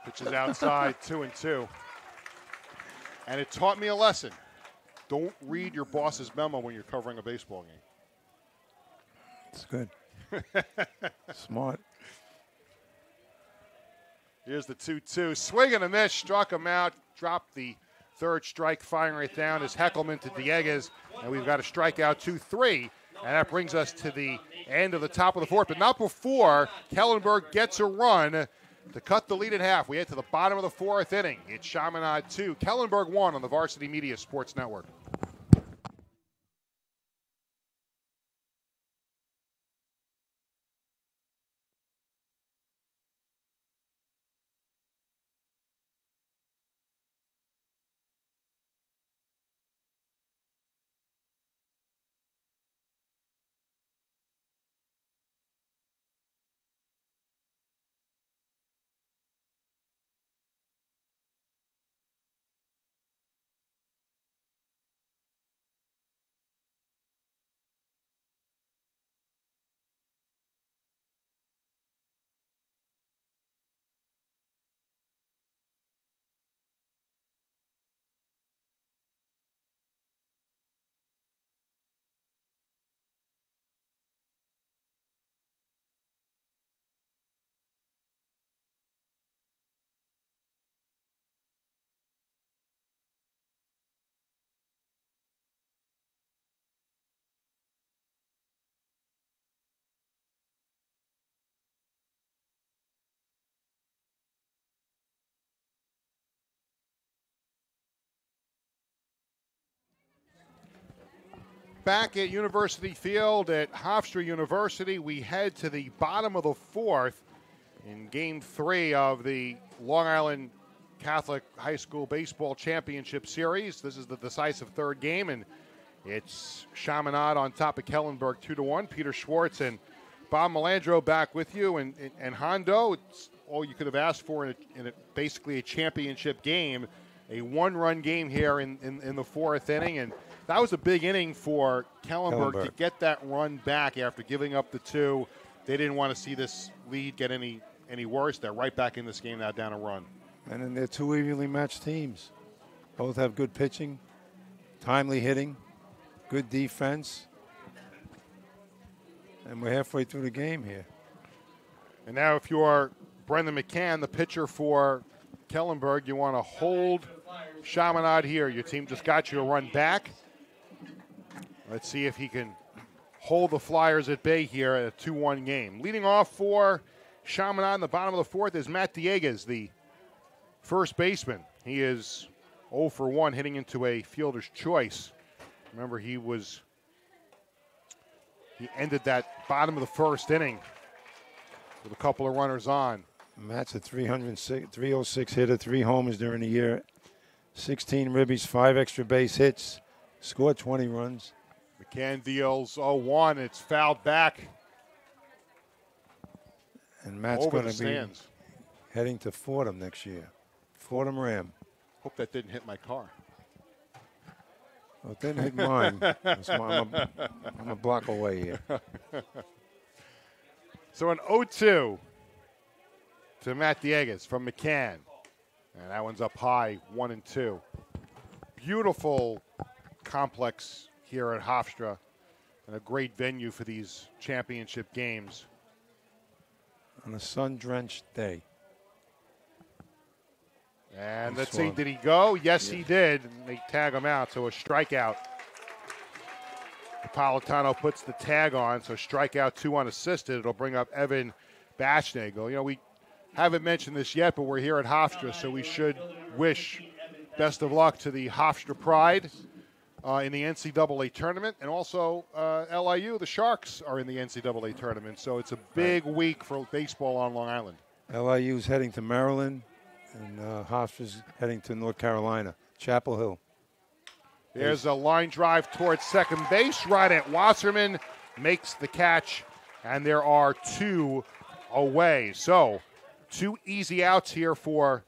Pitch is outside, 2-2. And it taught me a lesson. Don't read your boss's memo when you're covering a baseball game. It's good. Smart. Here's the 2-2. Swing and a miss. Struck him out. Dropped the third strike, firing it down as Heckelman to Dieguez. And we've got a strikeout, 2-3. And that brings us to the end of the top of the fourth. But not before Kellenberg gets a run to cut the lead in half. We head to the bottom of the fourth inning. It's Chaminade 2, Kellenberg 1 on the Varsity Media Sports Network. Back at University Field at Hofstra University, we head to the bottom of the fourth in Game 3 of the Long Island Catholic High School Baseball Championship Series. This is the decisive third game, and it's Chaminade on top of Kellenberg 2-1. Peter Schwartz and Bob Melandro back with you, and Hondo, it's all you could have asked for in basically a championship game, a one-run game here in the fourth inning, and that was a big inning for Kellenberg to get that run back after giving up the two. They didn't want to see this lead get any worse. They're right back in this game now, down a run. And then they're two evenly matched teams. Both have good pitching, timely hitting, good defense. And we're halfway through the game here. And now if you're Brendan McCann, the pitcher for Kellenberg, you want to hold Chaminade here. Your team just got you a run back. Let's see if he can hold the Flyers at bay here at a 2-1 game. Leading off for Chaminade in the bottom of the fourth is Matt Dieguez, the first baseman. He is 0 for 1 hitting into a fielder's choice. Remember, he ended that bottom of the first inning with a couple of runners on. Matt's a 306 hitter, 3 homers during the year, 16 ribbies, 5 extra base hits, scored 20 runs. McCann deals 0-1. It's fouled back. And Matt's going to be heading to Fordham next year. Fordham Ram. Hope that didn't hit my car. Well, it didn't hit mine. I'm a block away here. So an 0-2 to Matt Dieguez from McCann. And that one's up high, 1-2. Beautiful complex here at Hofstra, and a great venue for these championship games. on a sun-drenched day. And let's see, did he go? Yes, he did. And they tag him out, so a strikeout. Napolitano puts the tag on, so strikeout 2 unassisted. It'll bring up Evan Bashnagel. You know, we haven't mentioned this yet, but we're here at Hofstra, so we should wish best of luck to the Hofstra Pride in the NCAA tournament. And also LIU, the Sharks, are in the NCAA tournament. So it's a big week for baseball on Long Island. LIU's heading to Maryland, and Hofstra's heading to North Carolina, Chapel Hill. There's a line drive towards second base, right at Wasserman, makes the catch, and there are 2 away. So 2 easy outs here for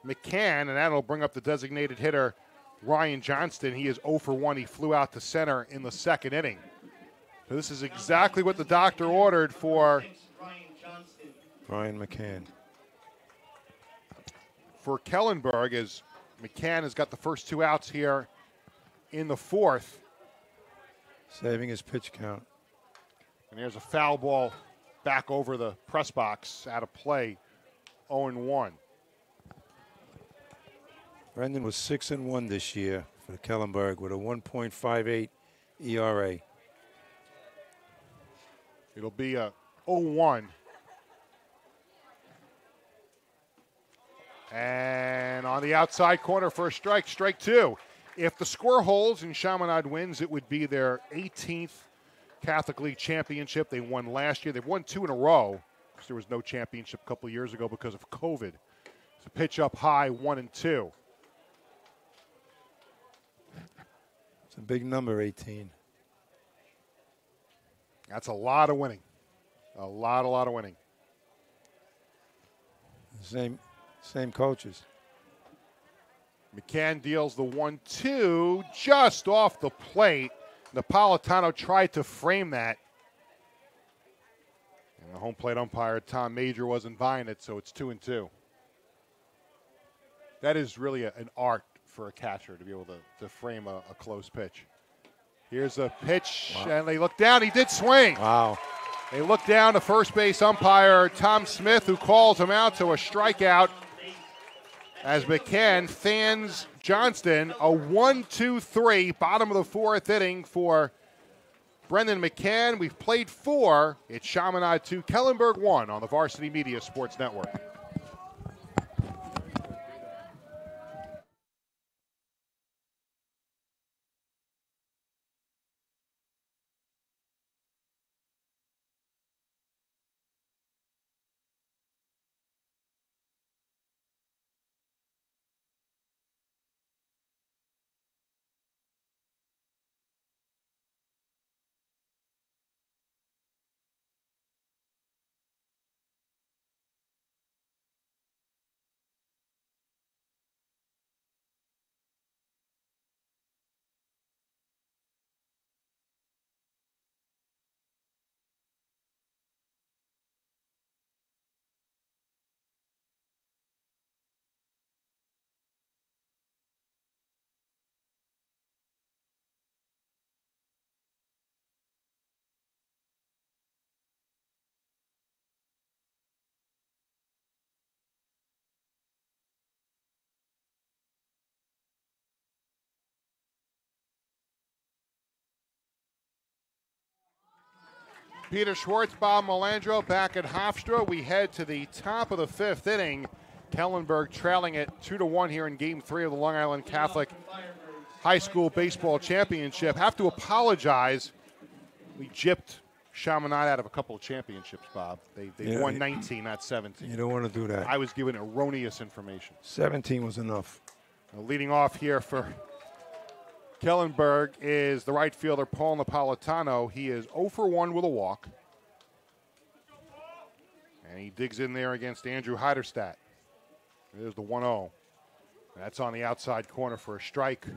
McCann, and that'll bring up the designated hitter, Ryan Johnston. He is 0 for 1. He flew out to center in the second inning. So this is exactly what the doctor ordered for Brian McCann. For Kellenberg, as McCann has got the first 2 outs here in the 4th. Saving his pitch count. And there's a foul ball back over the press box, out of play, 0-1. Brendan was 6-1 this year for Kellenberg with a 1.58 ERA. It'll be a 0-1. And on the outside corner for a strike, strike 2. If the score holds and Chaminade wins, it would be their 18th Catholic League championship. They won last year. They've won 2 in a row because there was no championship a couple of years ago because of COVID. So pitch up high, 1-2. It's a big number, 18. That's a lot of winning. A lot of winning. Same coaches. McCann deals the 1-2 just off the plate. Napolitano tried to frame that. And the home plate umpire, Tom Major, wasn't buying it, so it's 2-2. That is really an art for a catcher to be able to frame a close pitch. Here's a pitch, and they look down. He did swing. Wow. They look down to first base umpire Tom Smith, who calls him out to a strikeout as McCann fans Johnston. A 1-2-3, bottom of the 4th inning for Brendan McCann. We've played 4. It's Chaminade 2, Kellenberg 1 on the Varsity Media Sports Network. Peter Schwartz, Bob Melandro back at Hofstra. We head to the top of the 5th inning. Kellenberg trailing it 2-1 here in Game 3 of the Long Island Catholic High School Baseball Championship. Have to apologize. We gypped Chaminade out of a couple of championships, Bob. They won 19, not 17. You don't want to do that. I was given erroneous information. 17 was enough. Now, leading off here for Kellenberg is the right fielder, Paul Napolitano. He is 0 for 1 with a walk. And he digs in there against Andrew Heiderstadt. There's the 1-0. That's on the outside corner for a strike.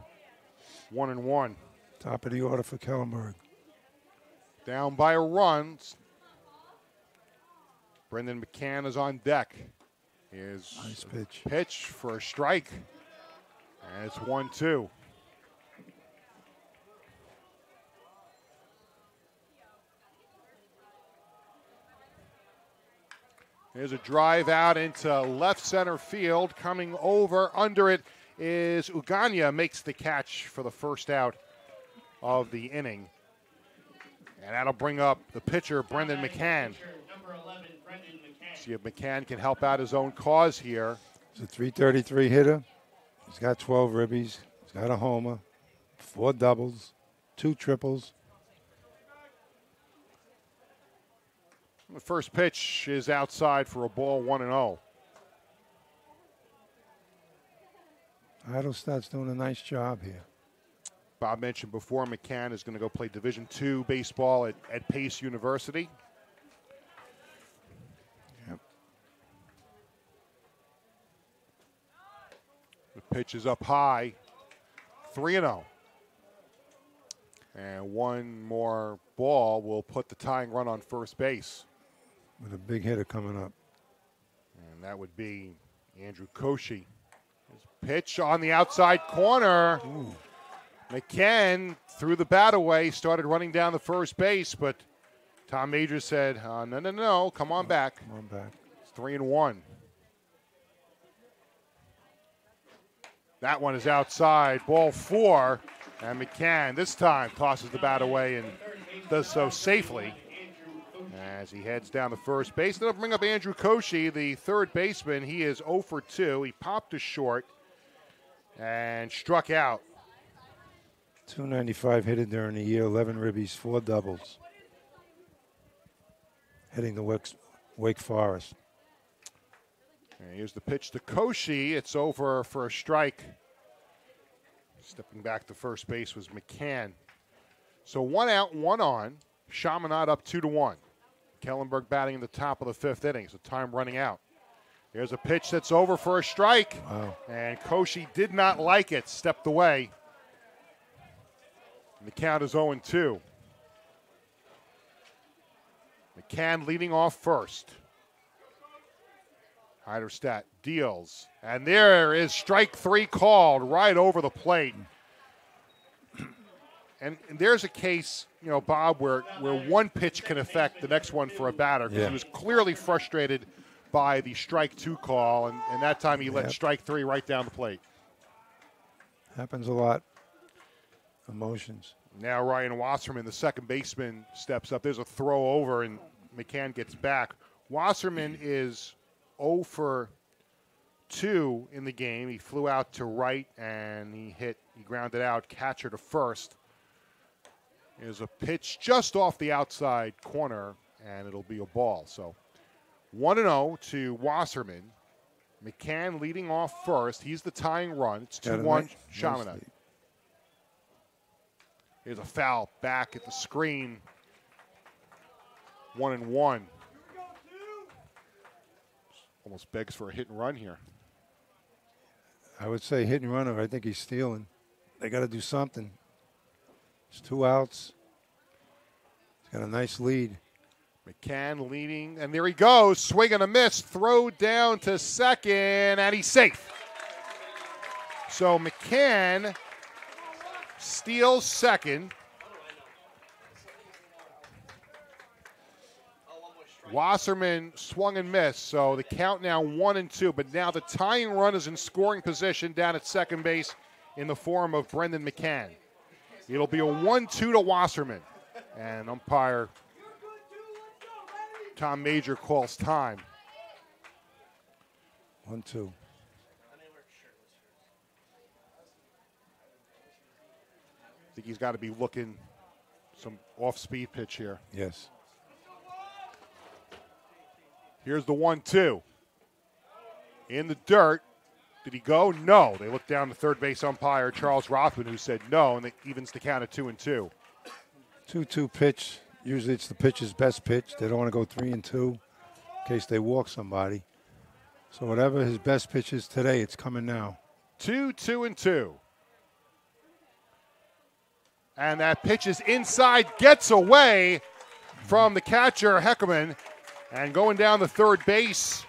1-1. Top of the order for Kellenberg. Down by a run. Brendan McCann is on deck. Here's nice pitch. Pitch for a strike. And it's 1-2. There's a drive out into left center field. Coming over under it is Ugania, makes the catch for the first out of the inning. And that'll bring up the pitcher, Brendan McCann. See if McCann can help out his own cause here. He's a .333 hitter. He's got 12 ribbies. He's got a homer, 4 doubles, 2 triples. The first pitch is outside for a ball, 1-0. Eidelstadt's doing a nice job here. Bob mentioned before, McCann is going to go play Division II baseball at Pace University. Yep. The pitch is up high, 3-0. And one more ball will put the tying run on first base. With a big hitter coming up. And that would be Andrew Koshy. His pitch on the outside corner. Ooh. McCann threw the bat away, started running down the first base, but Tom Major said, no, come on back. Come on back. It's 3-1. That one is outside, ball 4, and McCann this time tosses the bat away and does so safely as he heads down the first base. That'll bring up Andrew Koshy, the third baseman. He is 0 for 2. He popped a short and struck out. .295 hit it during the year, 11 ribbies, 4 doubles. Heading to Wake Forest. And here's the pitch to Koshy. It's over for a strike. Stepping back to first base was McCann. So 1 out, 1 on. Chaminade up 2-1. Kellenberg batting in the top of the 5th inning. So time running out. There's a pitch that's over for a strike. Wow. And Koshy did not like it. Stepped away. And the count is 0-2. McCann leading off first. Eiderstadt deals. And there is strike 3 called right over the plate. And there's a case, Bob, where one pitch can affect the next one for a batter. Because he was clearly frustrated by the strike 2 call. And that time he let strike 3 right down the plate. Happens a lot. Emotions. Now Ryan Wasserman, the second baseman, steps up. There's a throw over, and McCann gets back. Wasserman is 0 for 2 in the game. He flew out to right, and he grounded out, catcher to first. There's a pitch just off the outside corner, and it'll be a ball. So 1-0 to Wasserman. McCann leading off first. He's the tying run. It's 2-1 Chaminade. Here's a foul back at the screen. 1-1. Almost begs for a hit and run here. I would say hit and run, or I think he's stealing. They got to do something. It's 2 outs. He's got a nice lead. McCann leading, and there he goes. Swing and a miss. Throw down to second, and he's safe. So McCann steals second. Wasserman swung and missed, so the count now 1-2. But now the tying run is in scoring position down at second base in the form of Brendan McCann. It'll be a 1-2 to Wasserman. And umpire Tom Major calls time. 1-2. I think he's got to be looking some off-speed pitch here. Yes. Here's the 1-2. In the dirt. Did he go? No. They looked down to third base umpire Charles Rothman, who said no, and it evens the count at 2-2. 2-2 pitch. Usually it's the pitcher's best pitch. They don't want to go 3-2 in case they walk somebody. So whatever his best pitch is today, it's coming now. 2-2. And that pitch is inside, gets away from the catcher, Heckerman. And going down the third base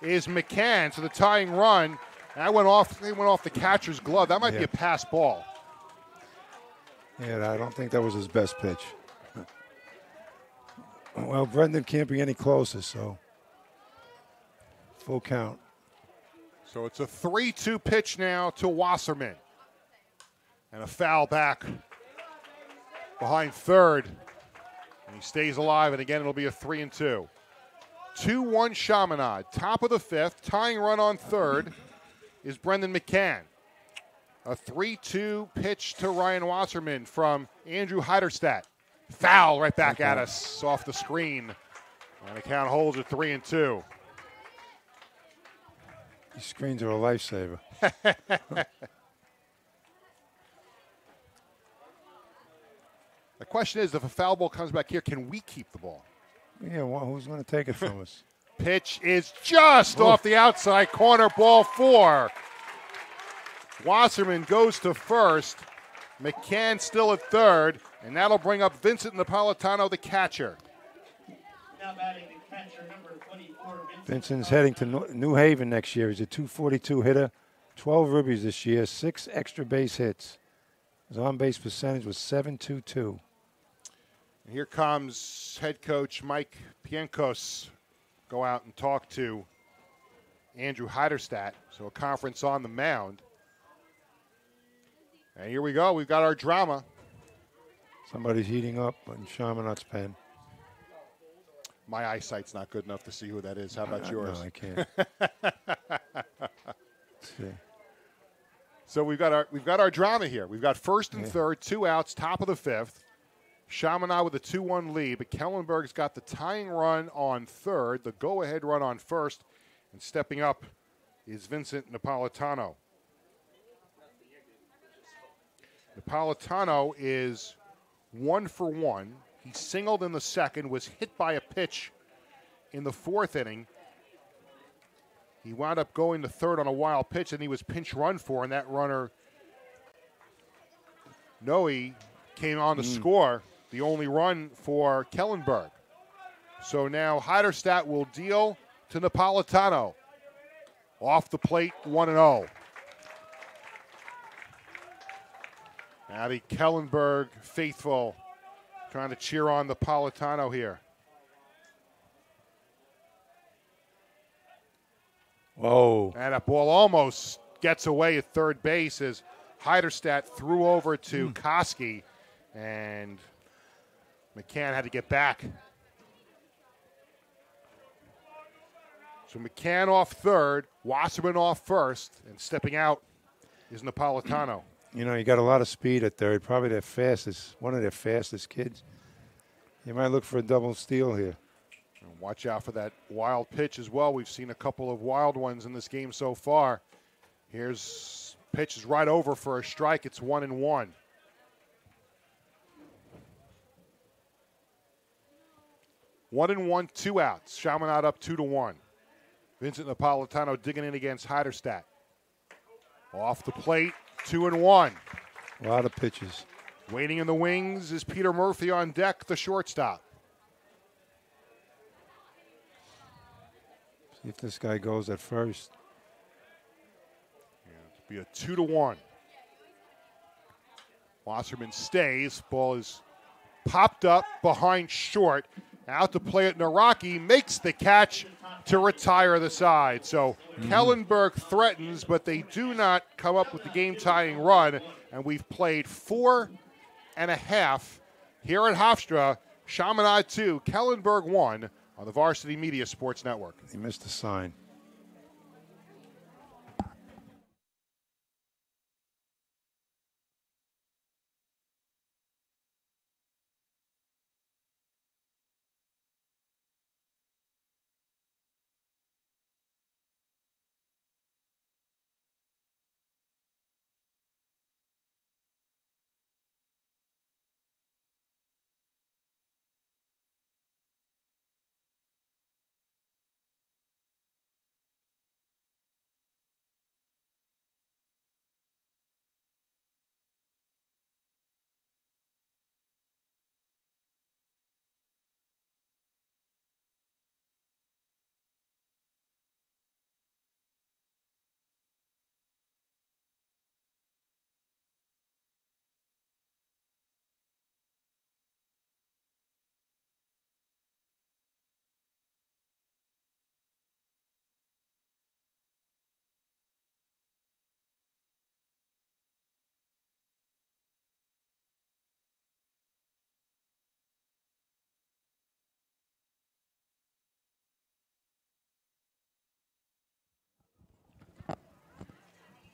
is McCann. So the tying run, that went off the catcher's glove. That might be a pass ball. Yeah, I don't think that was his best pitch. Well, Brendan can't be any closer, so Full count. So it's a 3-2 pitch now to Wasserman. And a foul back behind third. And he stays alive, and again it'll be a 3-2. 2-1 Chaminade. Top of the fifth. Tying run on third is Brendan McCann. A 3-2 pitch to Ryan Wasserman from Andrew Heiderstadt. Foul right back at us off the screen. And the count holds at 3-2. These screens are a lifesaver. The question is, if a foul ball comes back here, can we keep the ball? Yeah, well, who's going to take it from us? Pitch is just off the outside corner, ball 4. Wasserman goes to first. McCann still at third, and that'll bring up Vincent Napolitano, the catcher. Now batting the catcher, number 24, Vincent's heading to New Haven next year. He's a .242 hitter, 12 ribbies this year, 6 extra base hits. His on-base percentage was .722. Here comes head coach Mike Pienkos. Go out and talk to Andrew Heiderstadt. So a conference on the mound. And here we go. We've got our drama. Somebody's heating up in Chaminade's pen. My eyesight's not good enough to see who that is. How about yours? No, I can't. Let's see. So we've got our drama here. We've got first and third, 2 outs, top of the fifth. Chaminade with a 2-1 lead, but Kellenberg's got the tying run on third, the go-ahead run on first, and stepping up is Vincent Napolitano. Napolitano is 1 for 1. He singled in the second, was hit by a pitch in the fourth inning. He wound up going to third on a wild pitch, and he was pinch run for, and that runner, Noe, came on to score the only run for Kellenberg. So now Heiderstadt will deal to Napolitano. Off the plate, 1-0. Now the Kellenberg faithful trying to cheer on Napolitano here. Whoa. And that ball almost gets away at third base as Heiderstadt threw over to Koski, and McCann had to get back. So McCann off third, Wasserman off first, and stepping out is Napolitano. You know, you got a lot of speed at third, probably their fastest, one of their fastest kids. You might look for a double steal here. And watch out for that wild pitch as well. We've seen a couple of wild ones in this game so far. Here's pitch is right over for a strike. It's 1-1. One and one, 2 outs. Chaminade up 2-1. Vincent Napolitano digging in against Heiderstadt. Off the plate, 2-1. A lot of pitches. Waiting in the wings is Peter Murphy on deck, the shortstop. See if this guy goes at first. It'll be a 2-1. Wasserman stays. Ball is popped up behind short. Out to play it, Naraki makes the catch to retire the side. So Kellenberg threatens, but they do not come up with the game-tying run. And we've played 4.5 here at Hofstra. Chaminade 2, Kellenberg 1 on the Varsity Media Sports Network. He missed the sign.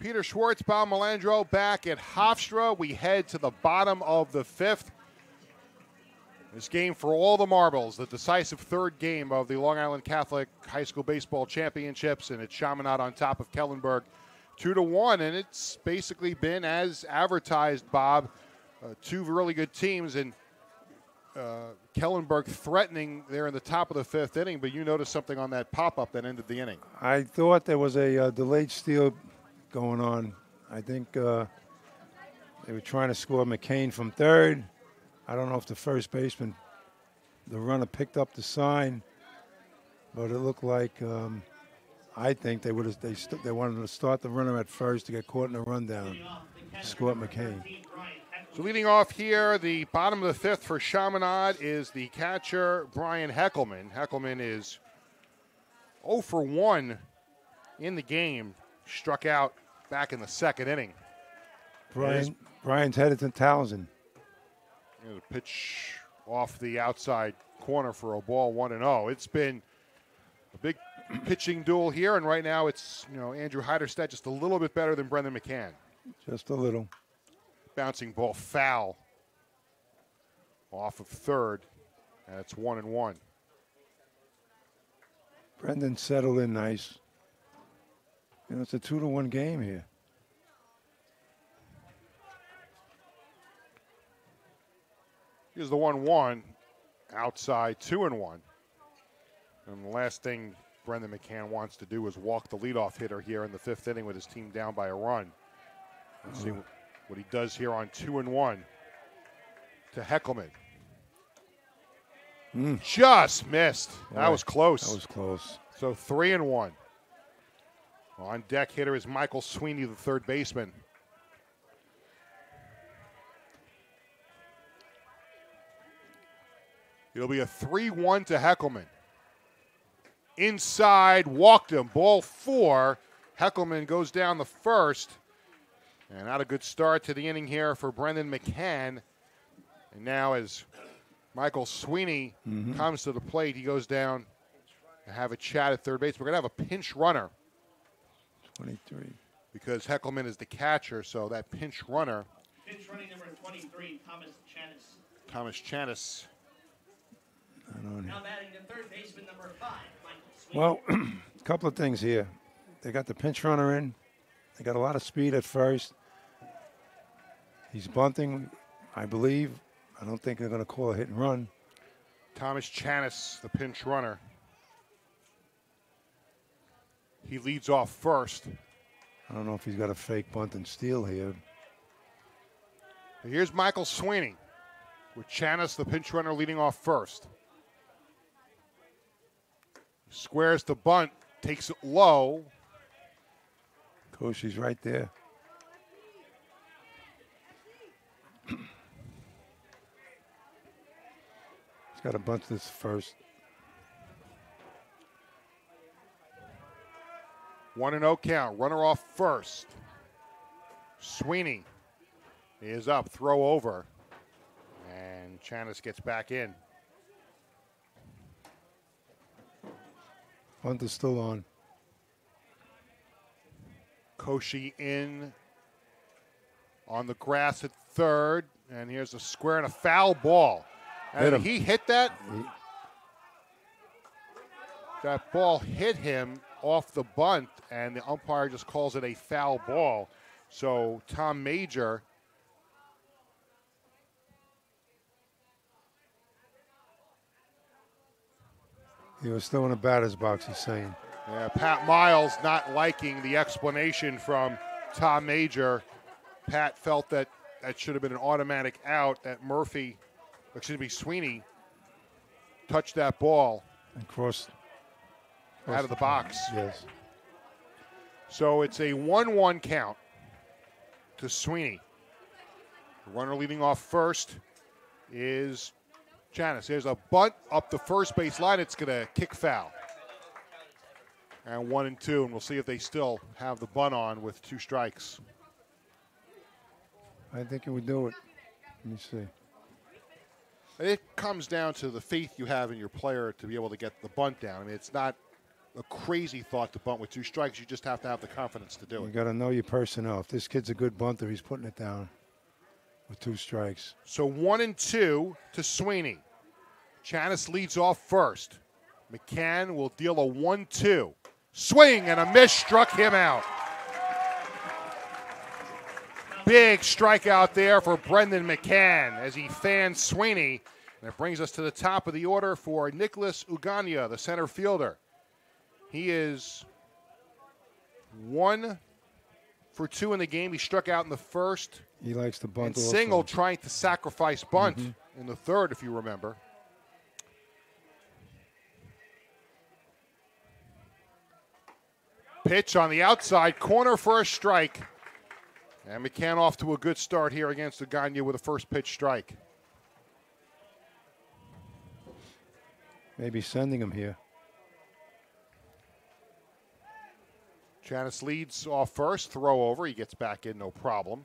Peter Schwartz, Bob Melandro back at Hofstra. We head to the bottom of the fifth. This game for all the marbles, the decisive third game of the Long Island Catholic High School Baseball Championships, and it's Chaminade on top of Kellenberg 2-1, and it's basically been as advertised, Bob. Two really good teams, and Kellenberg threatening there in the top of the fifth inning, but you noticed something on that pop-up that ended the inning. I thought there was a delayed steal going on. I think they were trying to score McCain from third. I don't know if the first baseman, the runner, picked up the sign, but it looked like I think they wanted to start the runner at first to get caught in a rundown. Score McCain. So leading off here, the bottom of the fifth for Chaminade is the catcher, Brian Heckelman. Heckelman is 0 for 1 in the game. Struck out back in the second inning. Brian's headed to Townsend. There's a pitch off the outside corner for a ball, 1-0. It's been a big pitching duel here, and right now it's Andrew Heiderstedt just a little bit better than Brendan McCann. Just a little. Bouncing ball foul off of third, and it's 1-1. Brendan settled in nice. It's a 2-1 game here. Here's the 1-1 outside, 2-1. And the last thing Brendan McCann wants to do is walk the leadoff hitter here in the fifth inning with his team down by a run. Let's see what he does here on 2-1 to Heckelman. Just missed. That was close. That was close. So 3-1. On deck hitter is Michael Sweeney, the third baseman. It'll be a 3-1 to Heckelman. Inside, walked him. Ball 4. Heckelman goes down the first. And not a good start to the inning here for Brendan McCann. And now as Michael Sweeney comes to the plate, he goes down to have a chat at third base. We're going to have a pinch runner. 23. Because Heckelman is the catcher, so that pinch runner. Pinch running number 23, Thomas Chanis. Thomas Chanis. Now batting the third baseman, number 5, Michael Sweeney. Well, a couple of things here. They got the pinch runner in. They got a lot of speed at first. He's bunting, I believe. I don't think they're going to call a hit and run. Thomas Chanis, the pinch runner. He leads off first. I don't know if he's got a fake bunt and steal here. Here's Michael Sweeney with Chanis, the pinch runner, leading off first. Squares the bunt, takes it low. Koshi's right there. He's got to bunt this first. 1-0 count. Runner off first. Sweeney is up. Throw over. And Chanis gets back in. Bunt is still on. Koshi in on the grass at third. And here's a square and a foul ball. And he hit that. That ball hit him off the bunt, and the umpire just calls it a foul ball. So Tom Major he was still in the batter's box, he's saying. Yeah, Pat Miles not liking the explanation from Tom Major. Pat felt that that should have been an automatic out, that Sweeney touched that ball And crossed out of the box. Yes. So it's a 1-1 count to Sweeney. The runner leading off first is Chanis. There's a bunt up the first base line. It's going to kick foul. And 1-2, and we'll see if they still have the bunt on with 2 strikes. I think it would do it. Let me see. It comes down to the faith you have in your player to be able to get the bunt down. I mean, it's not a crazy thought to bunt with 2 strikes. You just have to have the confidence to do You it. got to know your personnel. If this kid's a good bunter, he's putting it down with 2 strikes. So 1-2 to Sweeney. Chanis leads off first. McCann will deal a 1-2. Swing and a miss struck him out. Big strikeout there for Brendan McCann as he fans Sweeney. And it brings us to the top of the order for Nicholas Ugania, the center fielder. He is 1 for 2 in the game. He struck out in the first. He likes to bunt And also. single trying to sacrifice bunt in the third, if you remember. Pitch on the outside corner for a strike. And McCann off to a good start here against Ugania with a first pitch strike. Maybe sending him here. Chanis leads off first, throw over. He gets back in, no problem.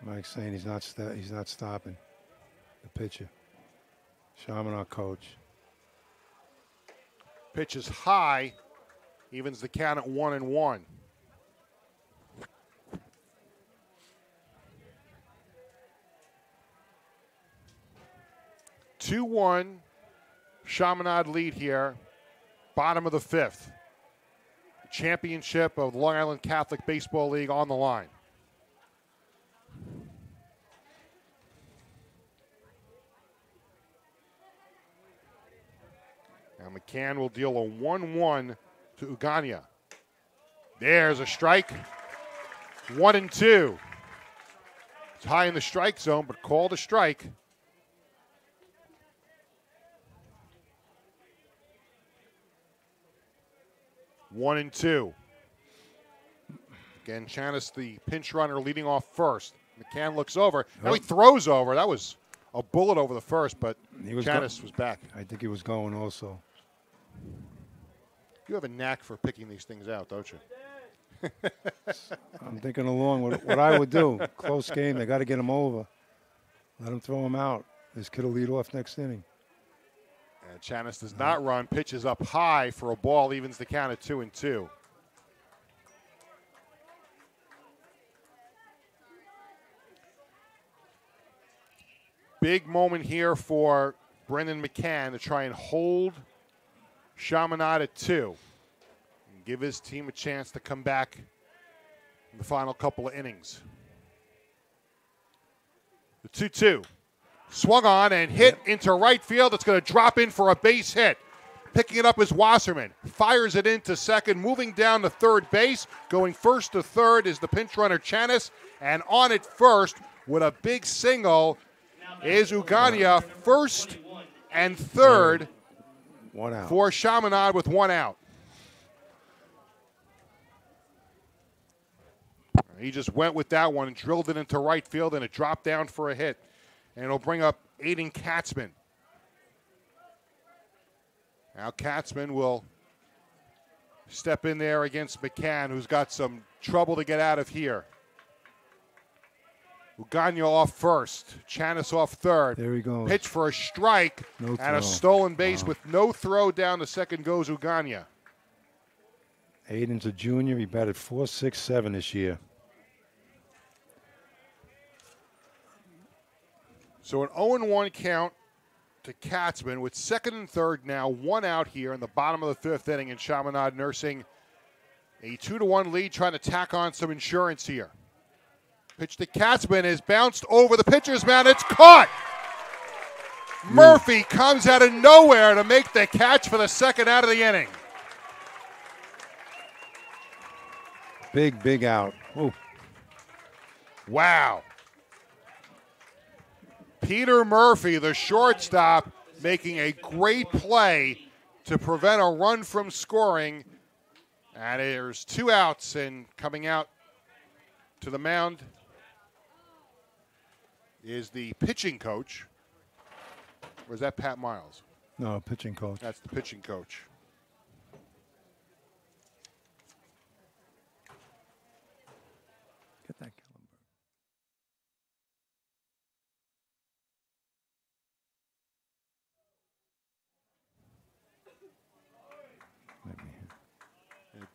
Mike's saying he's not stopping the pitcher. Chaminade coach. Pitch is high, evens the count at 1-1. Two-1, Chaminade lead here, bottom of the 5th. Championship of the Long Island Catholic Baseball League on the line. Now McCann will deal a 1-1 to Ugania. There's a strike. 1-2. It's high in the strike zone, but called a strike. One and two. Again, Chanis, the pinch runner, leading off first. McCann looks over. Now he throws over. That was a bullet over the first, but Chanis was back. I think he was going also. You have a knack for picking these things out, don't you? I'm thinking along what I would do. Close game. They got to get him over. Let him throw him out. This kid will lead off next inning. And Chanis does not run. Pitches up high for a ball. Evens the count at 2-2. Big moment here for Brendan McCann to try and hold Chaminade at 2 and give his team a chance to come back in the final couple of innings. The 2-2. Swung on and hit into right field. It's going to drop in for a base hit. Picking it up is Wasserman. Fires it into second, moving down to third base. Going first to third is the pinch runner Chanis. And on at first with a big single is Ugania, first and third 1 out. for Chaminade with 1 out. He just went with that one and drilled it into right field, and it dropped down for a hit. And it'll bring up Aiden Katzman. Now Katzman will step in there against McCann, who's got some trouble to get out of here. Ugania off first. Chanis off third. There he goes. Pitch for a strike No and a throw. stolen base with no throw down to second goes Ugania. Aiden's a junior. He batted .467 this year. So an 0-1 count to Katzman with second and third now, 1 out here in the bottom of the 5th inning, and Chaminade nursing a 2-1 lead, trying to tack on some insurance here. Pitch to Katzman is bounced over the pitcher's mound. It's caught. Murphy comes out of nowhere to make the catch for the second out of the inning. Big out. Ooh. Wow. Peter Murphy, the shortstop, making a great play to prevent a run from scoring. And there's 2 outs, and coming out to the mound is the pitching coach. Or is that Pat Miles? No, pitching coach. That's the pitching coach. Get that.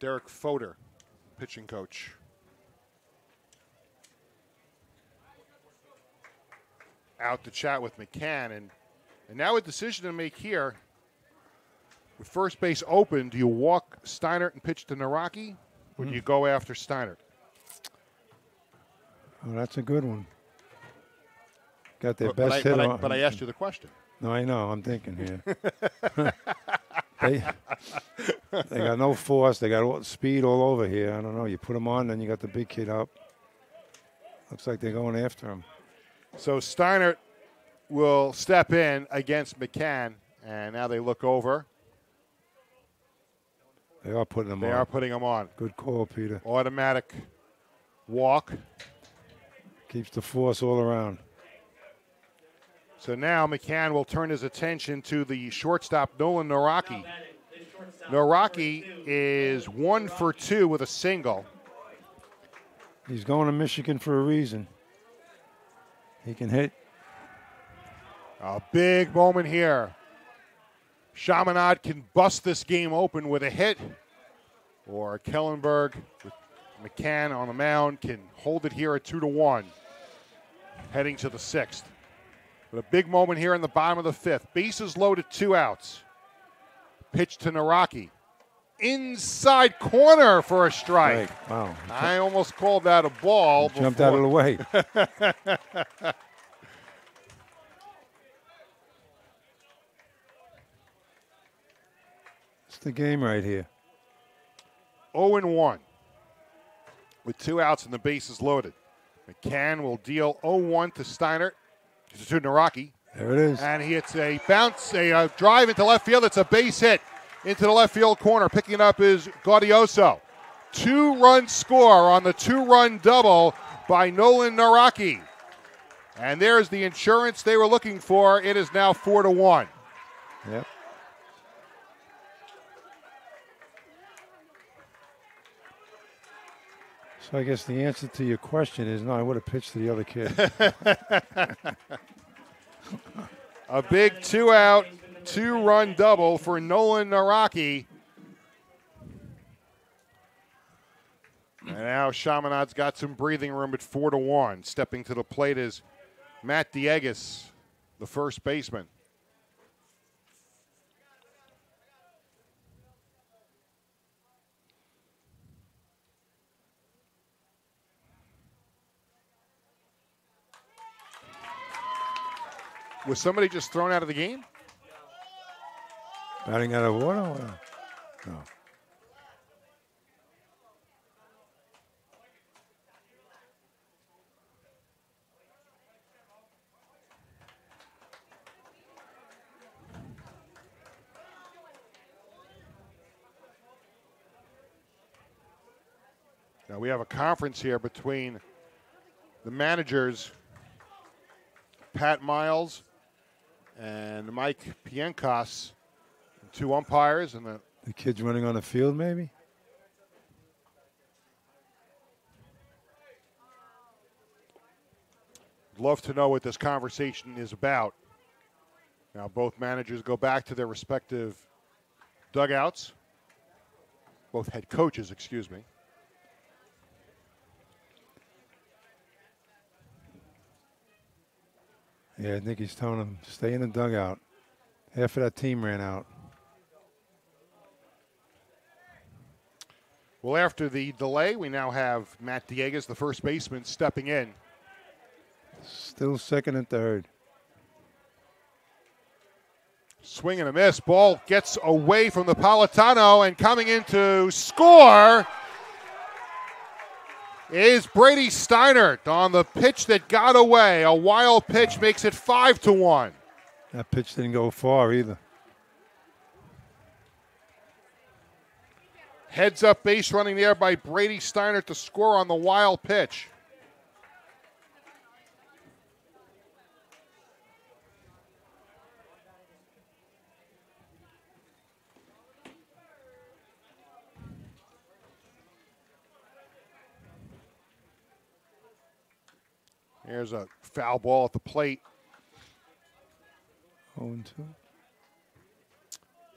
Derek Fodor, pitching coach. Out to chat with McCann. And now a decision to make here. With first base open, do you walk Steinert and pitch to Naraki, or do you go after Steinert? Oh, that's a good one. Got their best hitter. But I asked you the question. No, I know. I'm thinking here. They got no force. They got all speed all over here. I don't know. You put them on, then you got the big kid up. Looks like they're going after him. So Steinert will step in against McCann, and now they look over. They are putting him on. They are putting him on. Good call, Peter. Automatic walk. Keeps the force all around. So now McCann will turn his attention to the shortstop, Nolan Naraki. Naraki is 1 for 2 with a single. He's going to Michigan for a reason. He can hit. A big moment here. Chaminade can bust this game open with a hit, or Kellenberg with McCann on the mound can hold it here at 2-1, heading to the 6th. But a big moment here in the bottom of the 5th. Bases loaded, 2 outs. Pitch to Naraki. Inside corner for a strike. Right. Wow. I almost called that a ball. Jumped out of the way. It's the game right here. 0-1 with 2 outs and the bases loaded. McCann will deal 0-1 to Steinert. To Naraki. There it is. And he hits a bounce, a drive into left field. It's a base hit into the left field corner. Picking it up is Gaudioso. 2-run score on the 2-run double by Nolan Naraki. And there's the insurance they were looking for. It is now 4-1. Yep. So I guess the answer to your question is no, I would have pitched to the other kid. A big 2-out, 2-run double for Nolan Naraki. And now Chaminade's got some breathing room at 4-1. Stepping to the plate is Matt Diegues, the first baseman. Was somebody just thrown out of the game? Batting out of order? No. Now we have a conference here between the managers, Pat Miles and Mike Pienkos, 2 umpires, and the kid's running on the field, maybe? Love to know what this conversation is about. Now both managers go back to their respective dugouts. Both head coaches, excuse me. Yeah, I think he's telling him, stay in the dugout. Half of that team ran out. Well, after the delay, we now have Matt Diegues, the first baseman, stepping in. Still second and third. Swing and a miss. Ball gets away from the Politano, and coming in to score is Brady Steinert on the pitch that got away. A wild pitch makes it 5-1. That pitch didn't go far either. Heads up base running there by Brady Steinert to score on the wild pitch. Here's a foul ball at the plate. 0-2.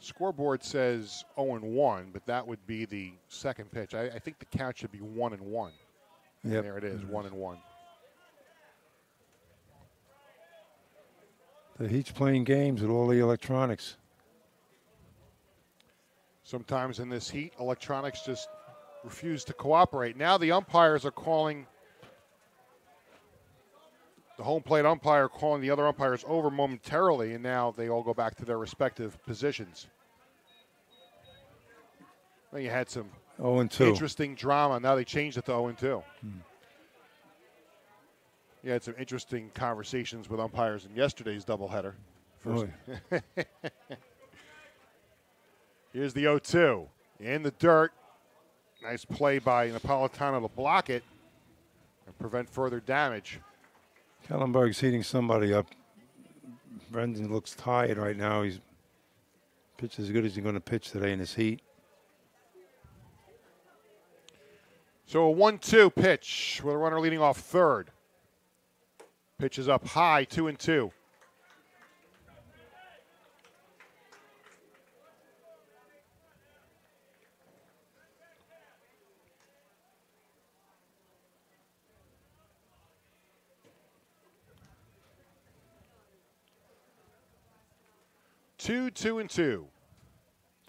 Scoreboard says 0-1, but that would be the second pitch. I think the count should be 1-1. Yep. There it is, 1-1. The Heat's playing games with all the electronics. Sometimes in this heat, electronics just refuse to cooperate. Now the umpires are calling, the home plate umpire calling the other umpires over momentarily, and now they all go back to their respective positions. Well, you had some 0-2. interesting drama. Now they changed it to 0-2. You had some interesting conversations with umpires in yesterday's doubleheader. Oh, yeah. Here's the 0-2. In the dirt. Nice play by Napolitano to block it and prevent further damage. Kellenberg's heating somebody up. Brendan looks tired right now. He's pitched as good as he's going to pitch today in this heat. So a 1-2 pitch with a runner leading off third. Pitch is up high, 2-2. Two, 2-2.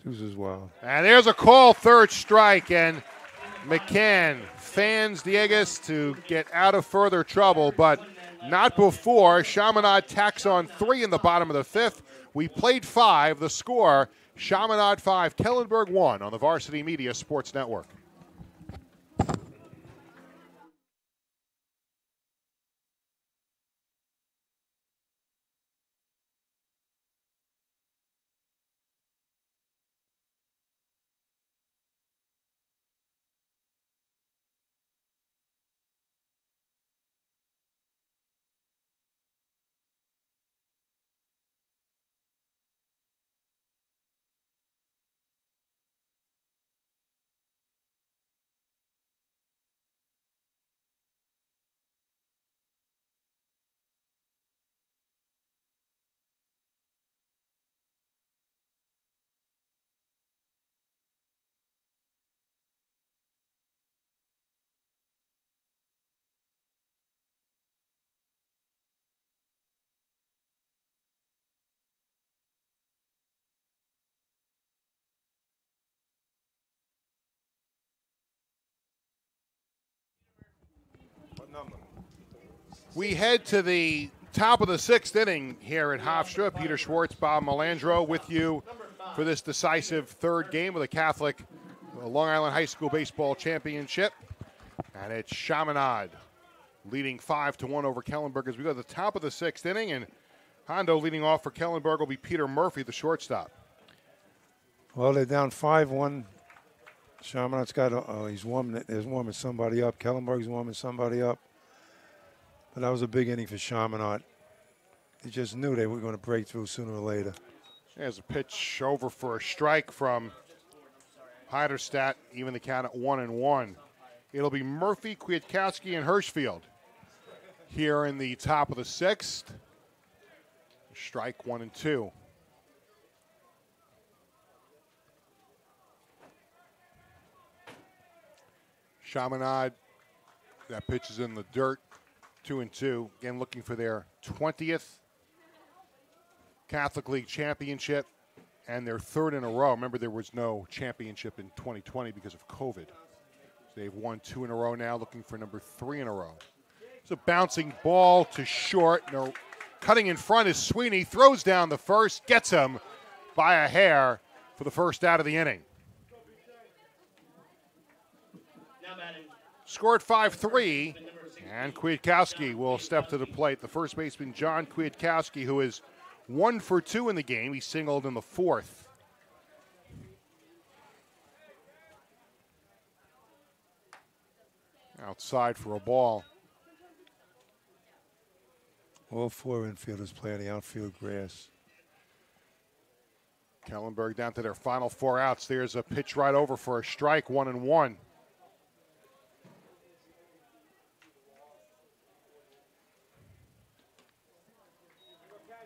Twos as well. And there's a call, third strike, and McCann fans Diegues to get out of further trouble, but not before Chaminade tacks on 3 in the bottom of the 5th. We played 5. The score, Chaminade 5, Kellenberg 1 on the Varsity Media Sports Network. We head to the top of the 6th inning here at Hofstra. Peter Schwartz, Bob Melandro with you for this decisive third game of the Catholic Long Island High School Baseball Championship. And it's Chaminade leading 5-1 over Kellenberg as we go to the top of the 6th inning. And Hondo leading off for Kellenberg will be Peter Murphy, the shortstop. Well, they're down 5-1. Chaminade's got, he's warming somebody up. Kellenberg's warming somebody up. But that was a big inning for Chaminade. They just knew they were going to break through sooner or later. There's a pitch over for a strike from Heiderstadt, even the count at 1-1. It'll be Murphy, Kwiatkowski, and Hirschfield here in the top of the 6th. Strike 1-2. Chaminade, that pitch is in the dirt, 2-2. Again, looking for their 20th Catholic League championship and their 3rd in a row. Remember, there was no championship in 2020 because of COVID. So they've won 2 in a row now, looking for number 3 in a row. It's a bouncing ball to short. No, cutting in front is Sweeney. Throws down the first, gets him by a hair for the first out of the inning. Scored 5-3, and Kwiatkowski will step to the plate. The first baseman, John Kwiatkowski, who is 1 for 2 in the game. He singled in the 4th. Outside for a ball. All 4 infielders play on the outfield grass. Kellenberg down to their final 4 outs. There's a pitch right over for a strike, 1-1.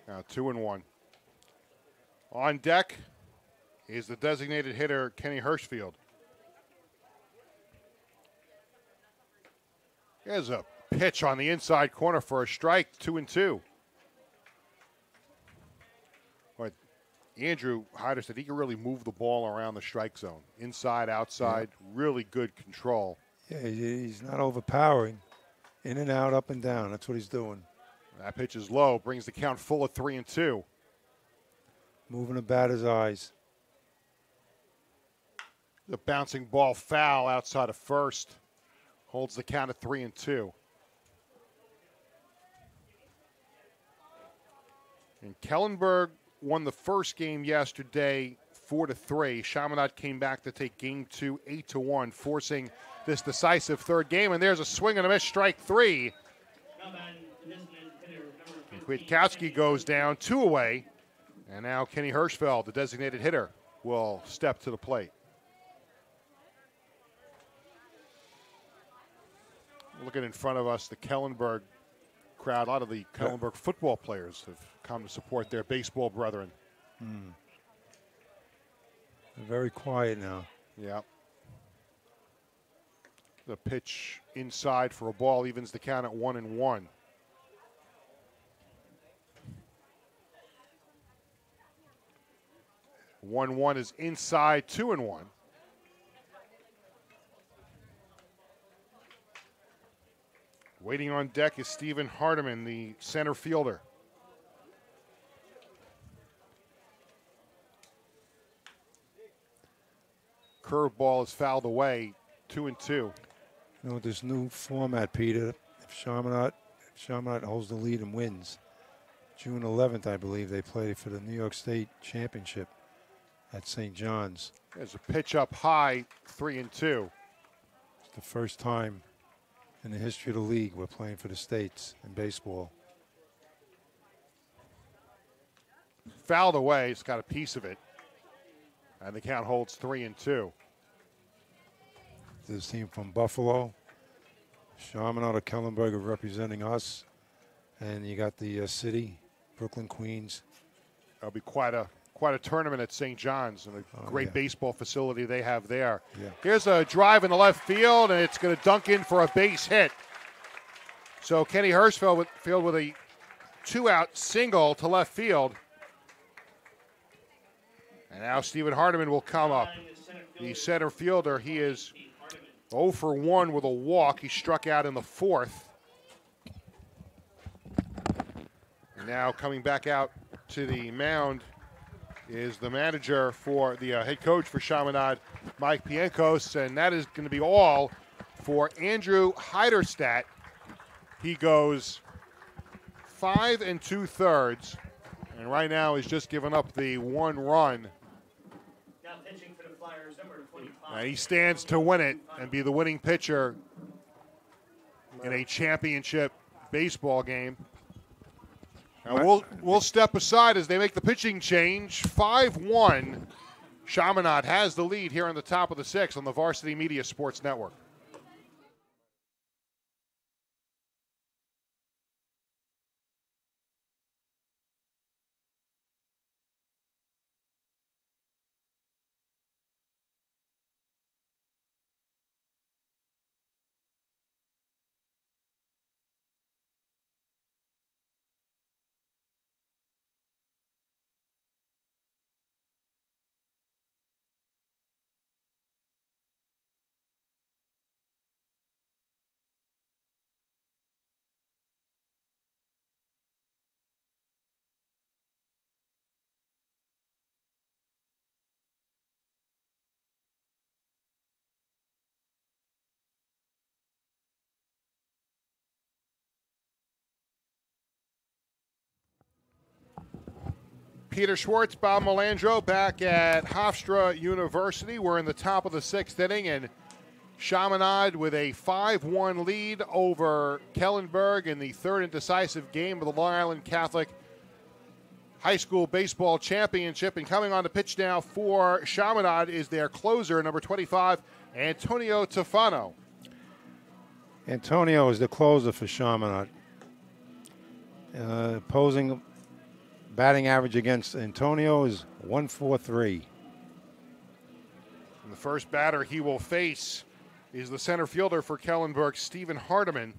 Now 2-1. On deck, is the designated hitter, Kenny Hirschfield. Here's a pitch on the inside corner for a strike, 2-2. But Andrew Hyder said he can really move the ball around the strike zone. Inside, outside, really good control. Yeah, he's not overpowering. In and out, up and down. That's what he's doing. That pitch is low, brings the count full at 3-2. Moving the batter's eyes. The bouncing ball foul outside of first. Holds the count at 3-2. And Kellenberg won the first game yesterday 4-3. Chaminade came back to take game 2 8-1, forcing this decisive third game. And there's a swing and a miss, strike 3. And Kwiatkowski goes down, 2 away. And now Kenny Hirschfeld, the designated hitter, will step to the plate. Looking in front of us, the Kellenberg crowd. A lot of the Kellenberg football players have come to support their baseball brethren. They're very quiet now. Yeah. The pitch inside for a ball evens the count at 1-1. One is inside, 2-1. Waiting on deck is Stephen Hardiman, the center fielder. Curveball is fouled away, 2-2. You know, with this new format, Peter, if Chaminade holds the lead and wins, June 11th, I believe, they play for the New York State Championship at St. John's. There's a pitch up high, 3-2. It's the first time in the history of the league we're playing for the States in baseball. Fouled away, it's got a piece of it. And the count holds 3-2. This team from Buffalo, Chaminade or Kellenberg are representing us. And you got the city, Brooklyn, Queens. That'll be quite a tournament at St. John's and a great baseball facility they have there. Yeah. Here's a drive in the left field, and it's going to dunk in for a base hit. So Kenny Hirschfeld with a 2-out single to left field. And now Stephen Hardiman will come up. The center fielder, he is 0 for 1 with a walk. He struck out in the 4th. And now coming back out to the mound is the manager for the head coach for Chaminade, Mike Pienkos, and that is going to be all for Andrew Heiderstadt. He goes 5 2/3, and right now he's just given up the 1 run. Now pitching for the Flyers, number 25. And he stands to win it and be the winning pitcher in a championship baseball game. And we'll step aside as they make the pitching change. 5-1. Chaminade has the lead here on the top of the 6th on the Varsity Media Sports Network. Peter Schwartz, Bob Melandro back at Hofstra University. We're in the top of the 6th inning, and Chaminade with a 5-1 lead over Kellenberg in the 3rd and decisive game of the Long Island Catholic High School Baseball Championship. And coming on the pitch now for Chaminade is their closer, number 25, Antonio Tofano. Antonio is the closer for Chaminade. Opposing batting average against Antonio is 143. And the first batter he will face is the center fielder for Kellenberg, Stephen Hardiman.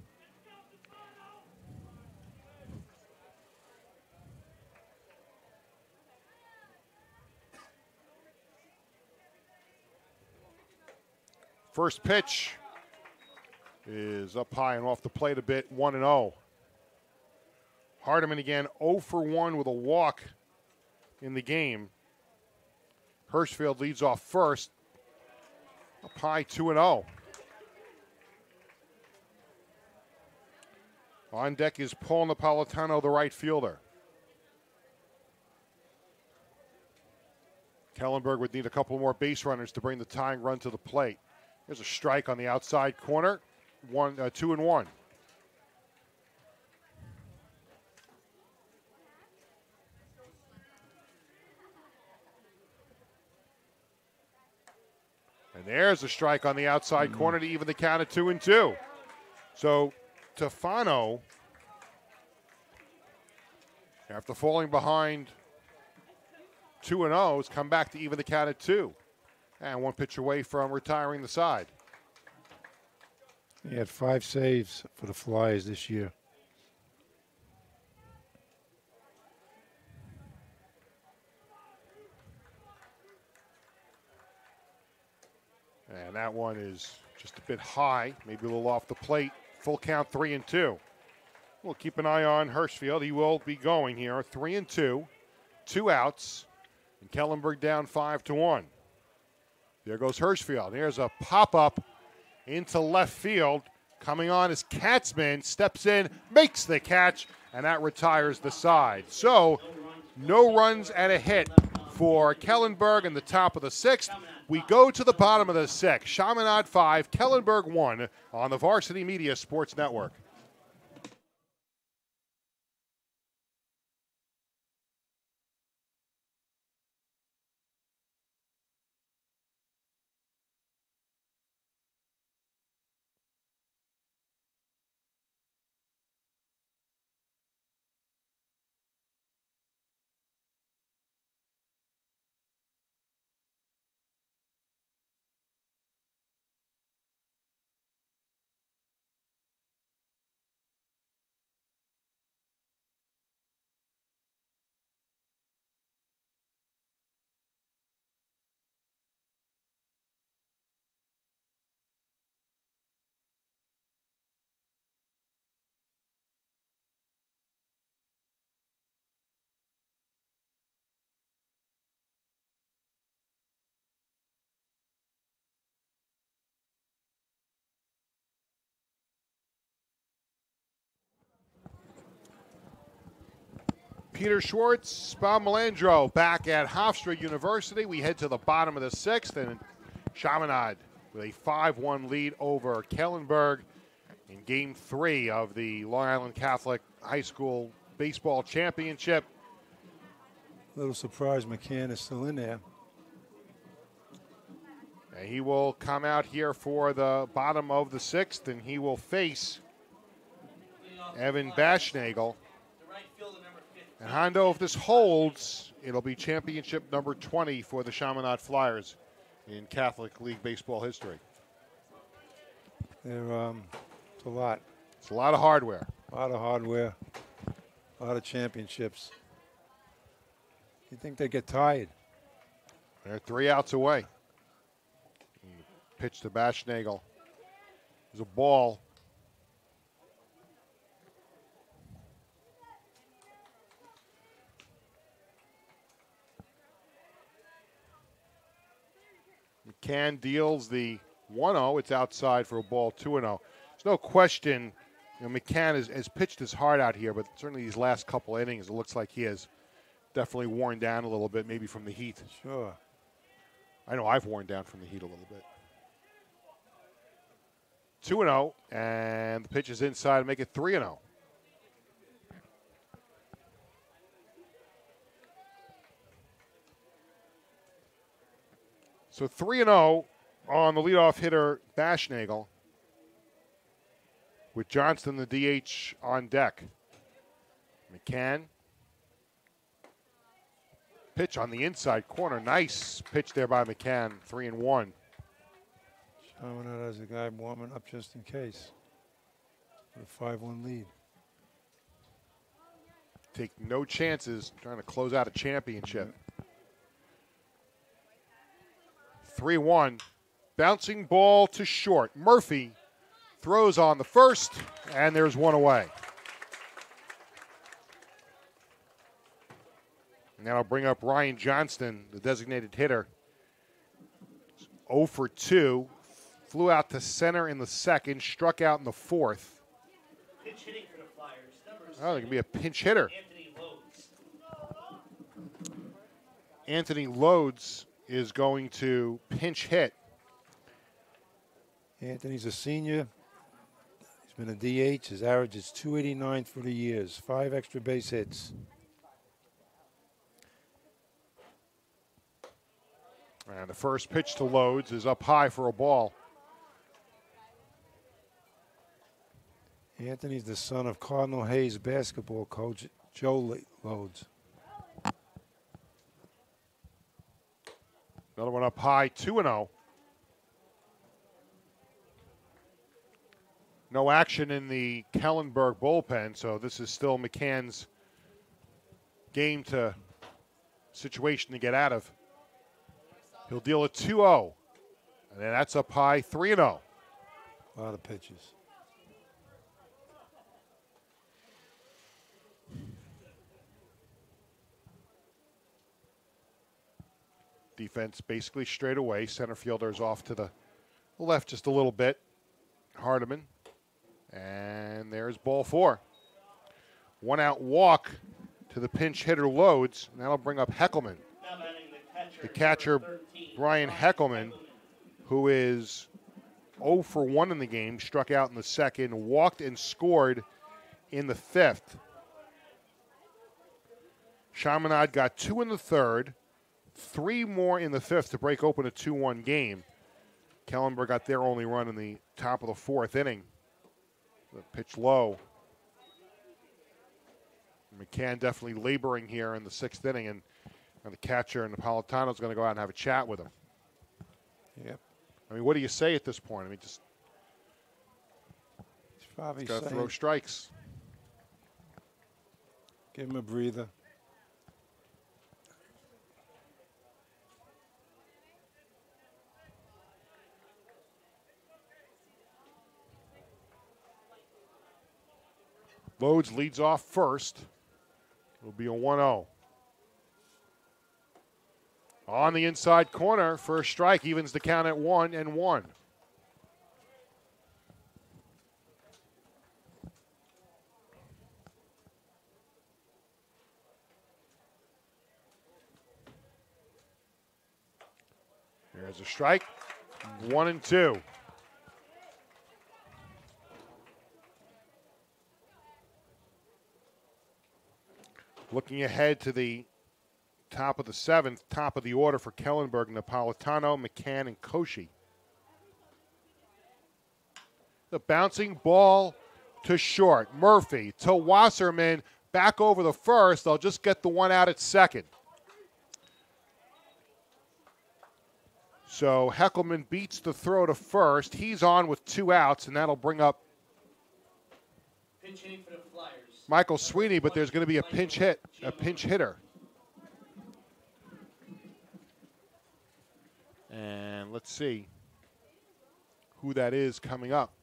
First pitch is up high and off the plate a bit, 1-0. Hardiman again 0 for 1 with a walk in the game. Hirschfield leads off first, up high 2-0. On deck is Paul Napolitano, the right fielder. Kellenberg would need a couple more base runners to bring the tying run to the plate. There's a strike on the outside corner, 2-1. And there's a strike on the outside corner to even the count at 2-2. So Tofano, after falling behind 2-0, has come back to even the count at 2. And one pitch away from retiring the side. He had 5 saves for the Flyers this year. And that one is just a bit high, maybe a little off the plate. Full count, 3-2. We'll keep an eye on Hirschfield. He will be going here, 3-2, 2 outs, and Kellenberg down 5-1. There goes Hirschfield. Here's a pop-up into left field. Coming on is Katzman, steps in, makes the catch, and that retires the side. So, no runs and a hit for Kellenberg in the top of the 6th. We go to the bottom of the 6th. Chaminade 5, Kellenberg 1 on the Varsity Media Sports Network. Peter Schwartz, Bob Melandro back at Hofstra University. We head to the bottom of the 6th, and Chaminade with a 5-1 lead over Kellenberg in Game 3 of the Long Island Catholic High School Baseball Championship. Little surprise McCann is still in there. And he will come out here for the bottom of the 6th, and he will face Evan Baschnagel. And Hondo, if this holds, it'll be championship number 20 for the Chaminade Flyers in Catholic League baseball history. It's a lot. It's a lot of hardware. A lot of hardware. A lot of championships. You think they get tired? They're 3 outs away. Pitch to Baschnagel. There's a ball. McCann deals the 1-0. It's outside for a ball, 2-0. There's no question, McCann has pitched his heart out here, but certainly these last couple innings, it looks like he has definitely worn down a little bit, maybe from the heat. Sure. I know I've worn down from the heat a little bit. 2-0, and the pitch is inside to make it 3-0. So 3-0 on the leadoff hitter, Baschnagel, with Johnston, the DH, on deck. McCann. Pitch on the inside corner. Nice pitch there by McCann, 3-1. Chaminade has a guy warming up just in case. With a 5-1 lead. Take no chances trying to close out a championship. 3-1. Bouncing ball to short. Murphy throws on the first, and there's one away. And that'll bring up Ryan Johnston, the designated hitter. 0 for 2. Flew out to center in the second, struck out in the fourth. Pitch hitting for the Flyers. Oh, there can be a pinch hitter. Anthony Lodes. Anthony Lodes is going to pinch hit. Anthony's a senior. He's been a DH. His average is .289 for the years. 5 extra base hits. And the first pitch to Lodes is up high for a ball. Anthony's the son of Cardinal Hayes basketball coach Joe Lodes. Another one up high, 2-0. No action in the Kellenberg bullpen, so this is still McCann's situation to get out of. He'll deal a 2-0. And then that's up high, 3-0. A lot of pitches. Defense basically straight away. Center fielder's off to the left just a little bit. Hardiman. And there's ball 4. 1 out walk to the pinch hitter Lodes. And that'll bring up Heckelman. Now batting The catcher, number 13, Brian Heckelman, who is 0 for 1 in the game, struck out in the second, walked and scored in the 5th. Chaminade got 2 in the 3rd, 3 more in the 5th to break open a 2-1 game. Kellenberg got their only run in the top of the 4th inning. The pitch low. McCann definitely laboring here in the 6th inning, and the catcher and Napolitano's going to go out and have a chat with him. Yep. I mean, what do you say at this point? I mean, just probably got to throw strikes. Give him a breather. Lodes leads off first. It'll be a 1-0. On the inside corner for a strike, evens the count at 1-1. There's a strike, 1-2. Looking ahead to the top of the 7th, top of the order for Kellenberg, Napolitano, McCann, and Koshy. The bouncing ball to short. Murphy to Wasserman, back over the first. They'll just get the 1 out at second. So Heckelman beats the throw to first. He's on with 2 outs, and that'll bring up Pinch hitting for the Flyers. Michael Sweeney, but there's going to be a pinch hitter. And let's see who that is coming up.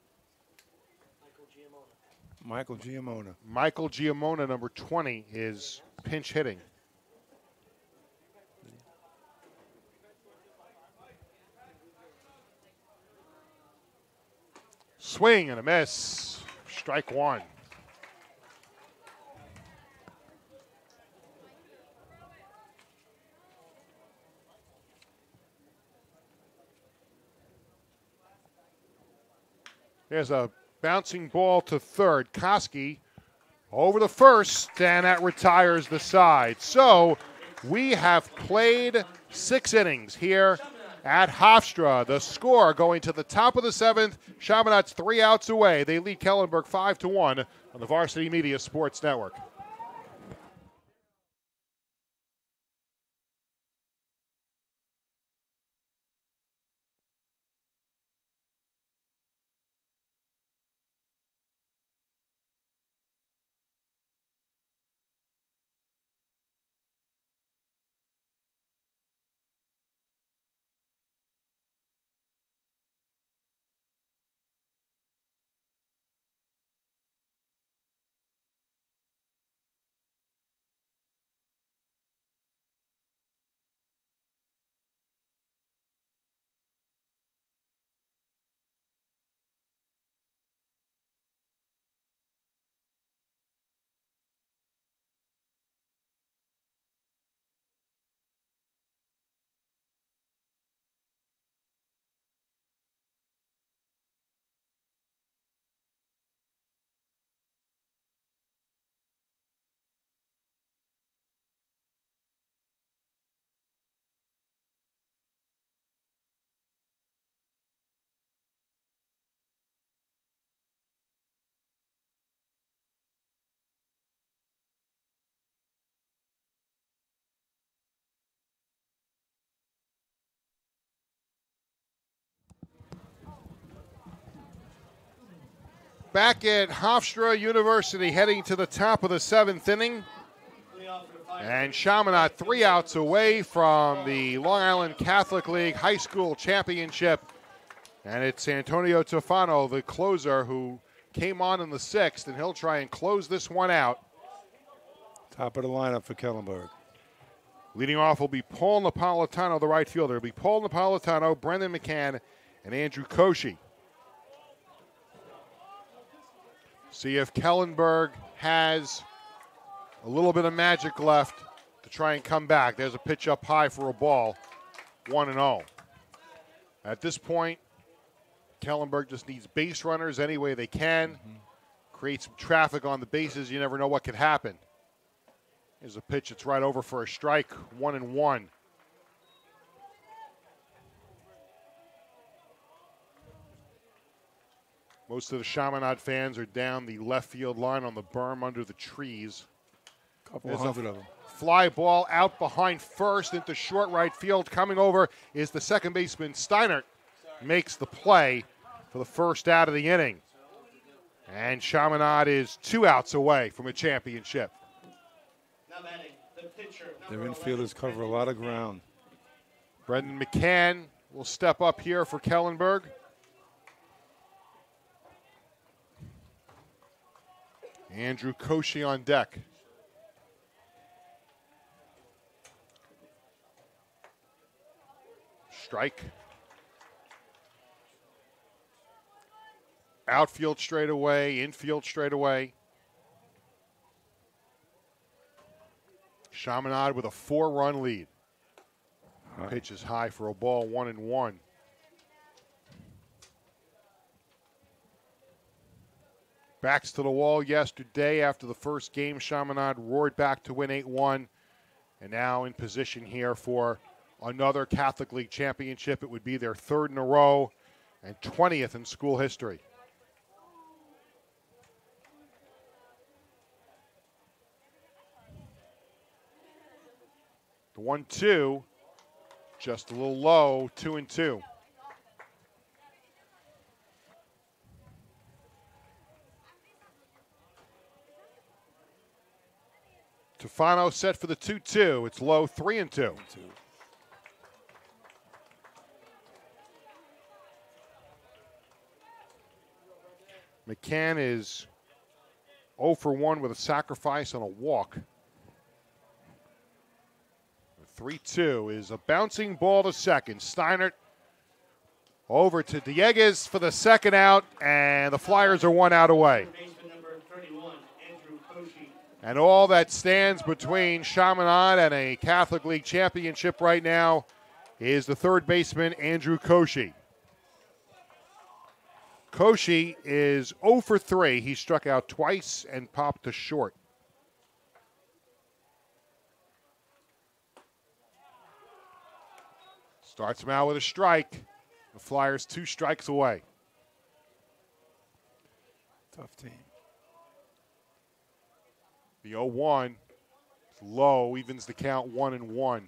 Michael Giamona. Michael Giamona, number 20, is pinch hitting. Swing and a miss. Strike 1. There's a bouncing ball to third. Koski over the first, and that retires the side. So we have played 6 innings here at Hofstra. The score going to the top of the 7th. Chaminade's 3 outs away. They lead Kellenberg 5-1 on the Varsity Media Sports Network. Back at Hofstra University, heading to the top of the 7th inning. And Chaminade 3 outs away from the Long Island Catholic League High School Championship. And it's Antonio Tofano, the closer, who came on in the 6th, and he'll try and close this one out. Top of the lineup for Kellenberg. Leading off will be Paul Napolitano, the right fielder. It'll be Paul Napolitano, Brendan McCann, and Andrew Koshy. See if Kellenberg has a little bit of magic left to try and come back. There's a pitch up high for a ball, 1-0. At this point, Kellenberg just needs base runners any way they can. Create some traffic on the bases. You never know what could happen. Here's a pitch that's right over for a strike, 1-1. Most of the Chaminade fans are down the left field line on the berm under the trees. Couple hundred of them. Fly ball out behind first into short right field. Coming over is the second baseman, Steinert. Makes the play for the first out of the inning. And Chaminade is 2 outs away from a championship. Their infielders cover a lot of ground. Brendan McCann will step up here for Kellenberg. Andrew Koshy on deck. Strike. Outfield straight away, infield straight away. Chaminade with a 4-run lead. Pitch is high for a ball, 1-1. Backs to the wall yesterday after the first game. Chaminade roared back to win 8-1. And now in position here for another Catholic League championship. It would be their 3rd in a row and 20th in school history. The 1-2, just a little low, 2-2. Tofano set for the 2-2. It's low, 3-2. McCann is 0 for 1 with a sacrifice on a walk. 3-2 is a bouncing ball to second. Steinert over to Dieguez for the second out, and the Flyers are 1 out away. And all that stands between Chaminade and a Catholic League championship right now is the third baseman, Andrew Koshy. Koshy is 0 for 3. He struck out twice and popped to short. Starts him out with a strike. The Flyers 2 strikes away. Tough team. The 0-1 is low, evens the count 1-1.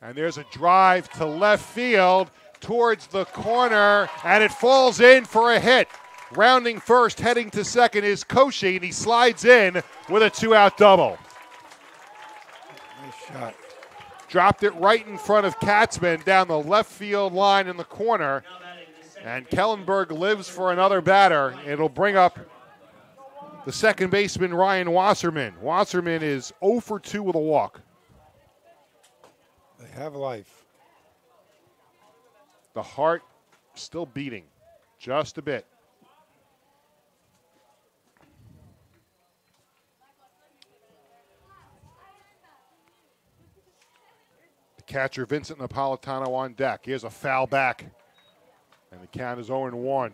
And there's a drive to left field towards the corner, and it falls in for a hit. Rounding first, heading to second is Koshy, and he slides in with a 2-out double. Nice shot. Dropped it right in front of Katzman down the left field line in the corner. And Kellenberg lives for another batter. It'll bring up the second baseman, Ryan Wasserman. Wasserman is 0 for 2 with a walk. They have life. The heart still beating just a bit. Catcher Vincent Napolitano on deck. Here's a foul back. And the count is 0-1.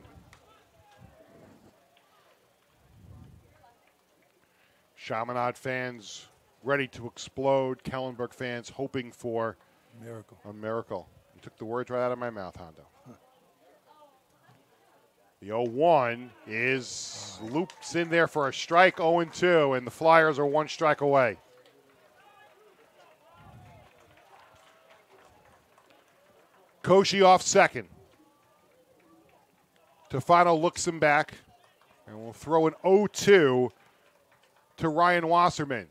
Chaminade fans ready to explode. Kellenberg fans hoping for Miracle. a miracle. You took the words right out of my mouth, Hondo. The 0-1 is loops in there for a strike, 0-2, and the Flyers are 1 strike away. Koshi off second. Tofano looks him back, and we'll throw an 0-2 to Ryan Wasserman.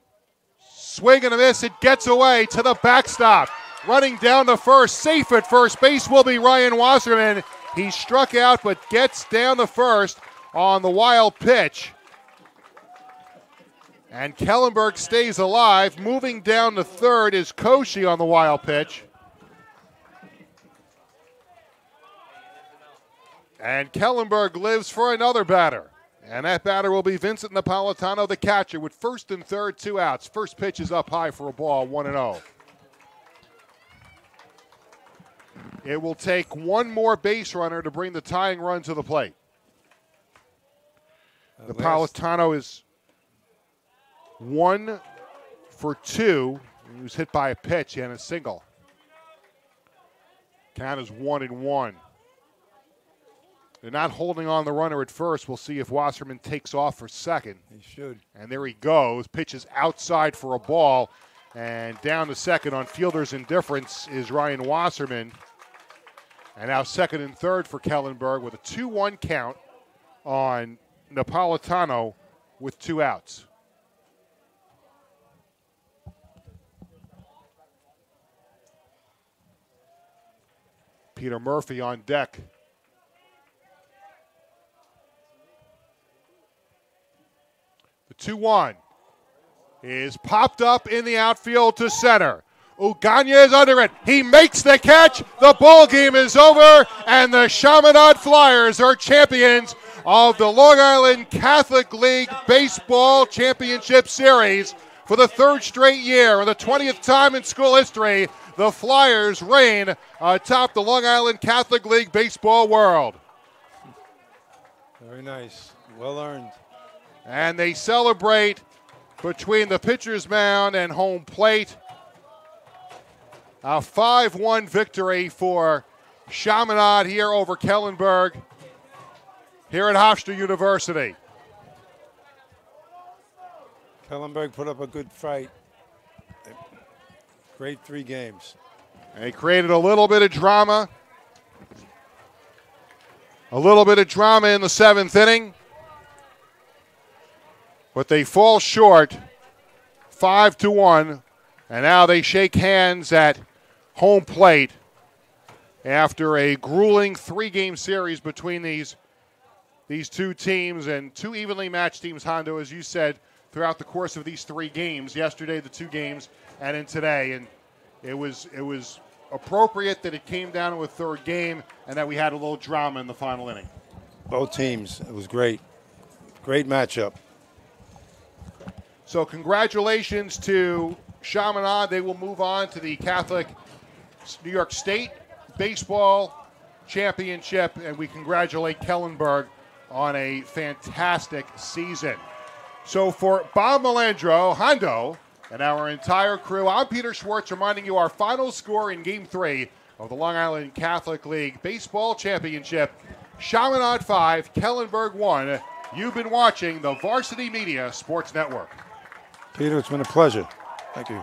Swing and a miss. It gets away to the backstop. Running down to first. Safe at first base will be Ryan Wasserman. He struck out but gets down to first on the wild pitch. And Kellenberg stays alive. Moving down to third is Koshi on the wild pitch. And Kellenberg lives for another batter. And that batter will be Vincent Napolitano, the catcher, with first and third, 2 outs. First pitch is up high for a ball, 1-0. It will take one more base runner to bring the tying run to the plate. Napolitano is 1 for 2. He was hit by a pitch and a single. Count is 1-1. They're not holding on the runner at first. We'll see if Wasserman takes off for second. He should. And there he goes. Pitches outside for a ball. And down to second on fielder's indifference is Ryan Wasserman. And now second and third for Kellenberg with a 2-1 count on Napolitano with 2 outs. Peter Murphy on deck. The 2-1 is popped up in the outfield to center. Uganya is under it. He makes the catch. The ball game is over, and the Chaminade Flyers are champions of the Long Island Catholic League Baseball Championship Series for the 3rd straight year and the 20th time in school history. The Flyers reign atop the Long Island Catholic League baseball world. Very nice. Well earned. And they celebrate between the pitcher's mound and home plate. A 5-1 victory for Chaminade here over Kellenberg here at Hofstra University. Kellenberg put up a good fight. Great 3 games. They created a little bit of drama. A little bit of drama in the 7th inning. But they fall short 5-1. And now they shake hands at home plate after a grueling 3-game series between these 2 teams and 2 evenly matched teams, Hondo, as you said, throughout the course of these 3 games. Yesterday, the 2 games, and in today. And it was appropriate that it came down to a 3rd game and that we had a little drama in the final inning. Both teams. It was great. Great matchup. So congratulations to Chaminade. They will move on to the Catholic New York State Baseball Championship, and we congratulate Kellenberg on a fantastic season. So for Bob Melandro, Hondo, and our entire crew, I'm Peter Schwartz reminding you our final score in Game 3 of the Long Island Catholic League Baseball Championship. Chaminade 5, Kellenberg 1. You've been watching the Varsity Media Sports Network. Peter, it's been a pleasure. Thank you.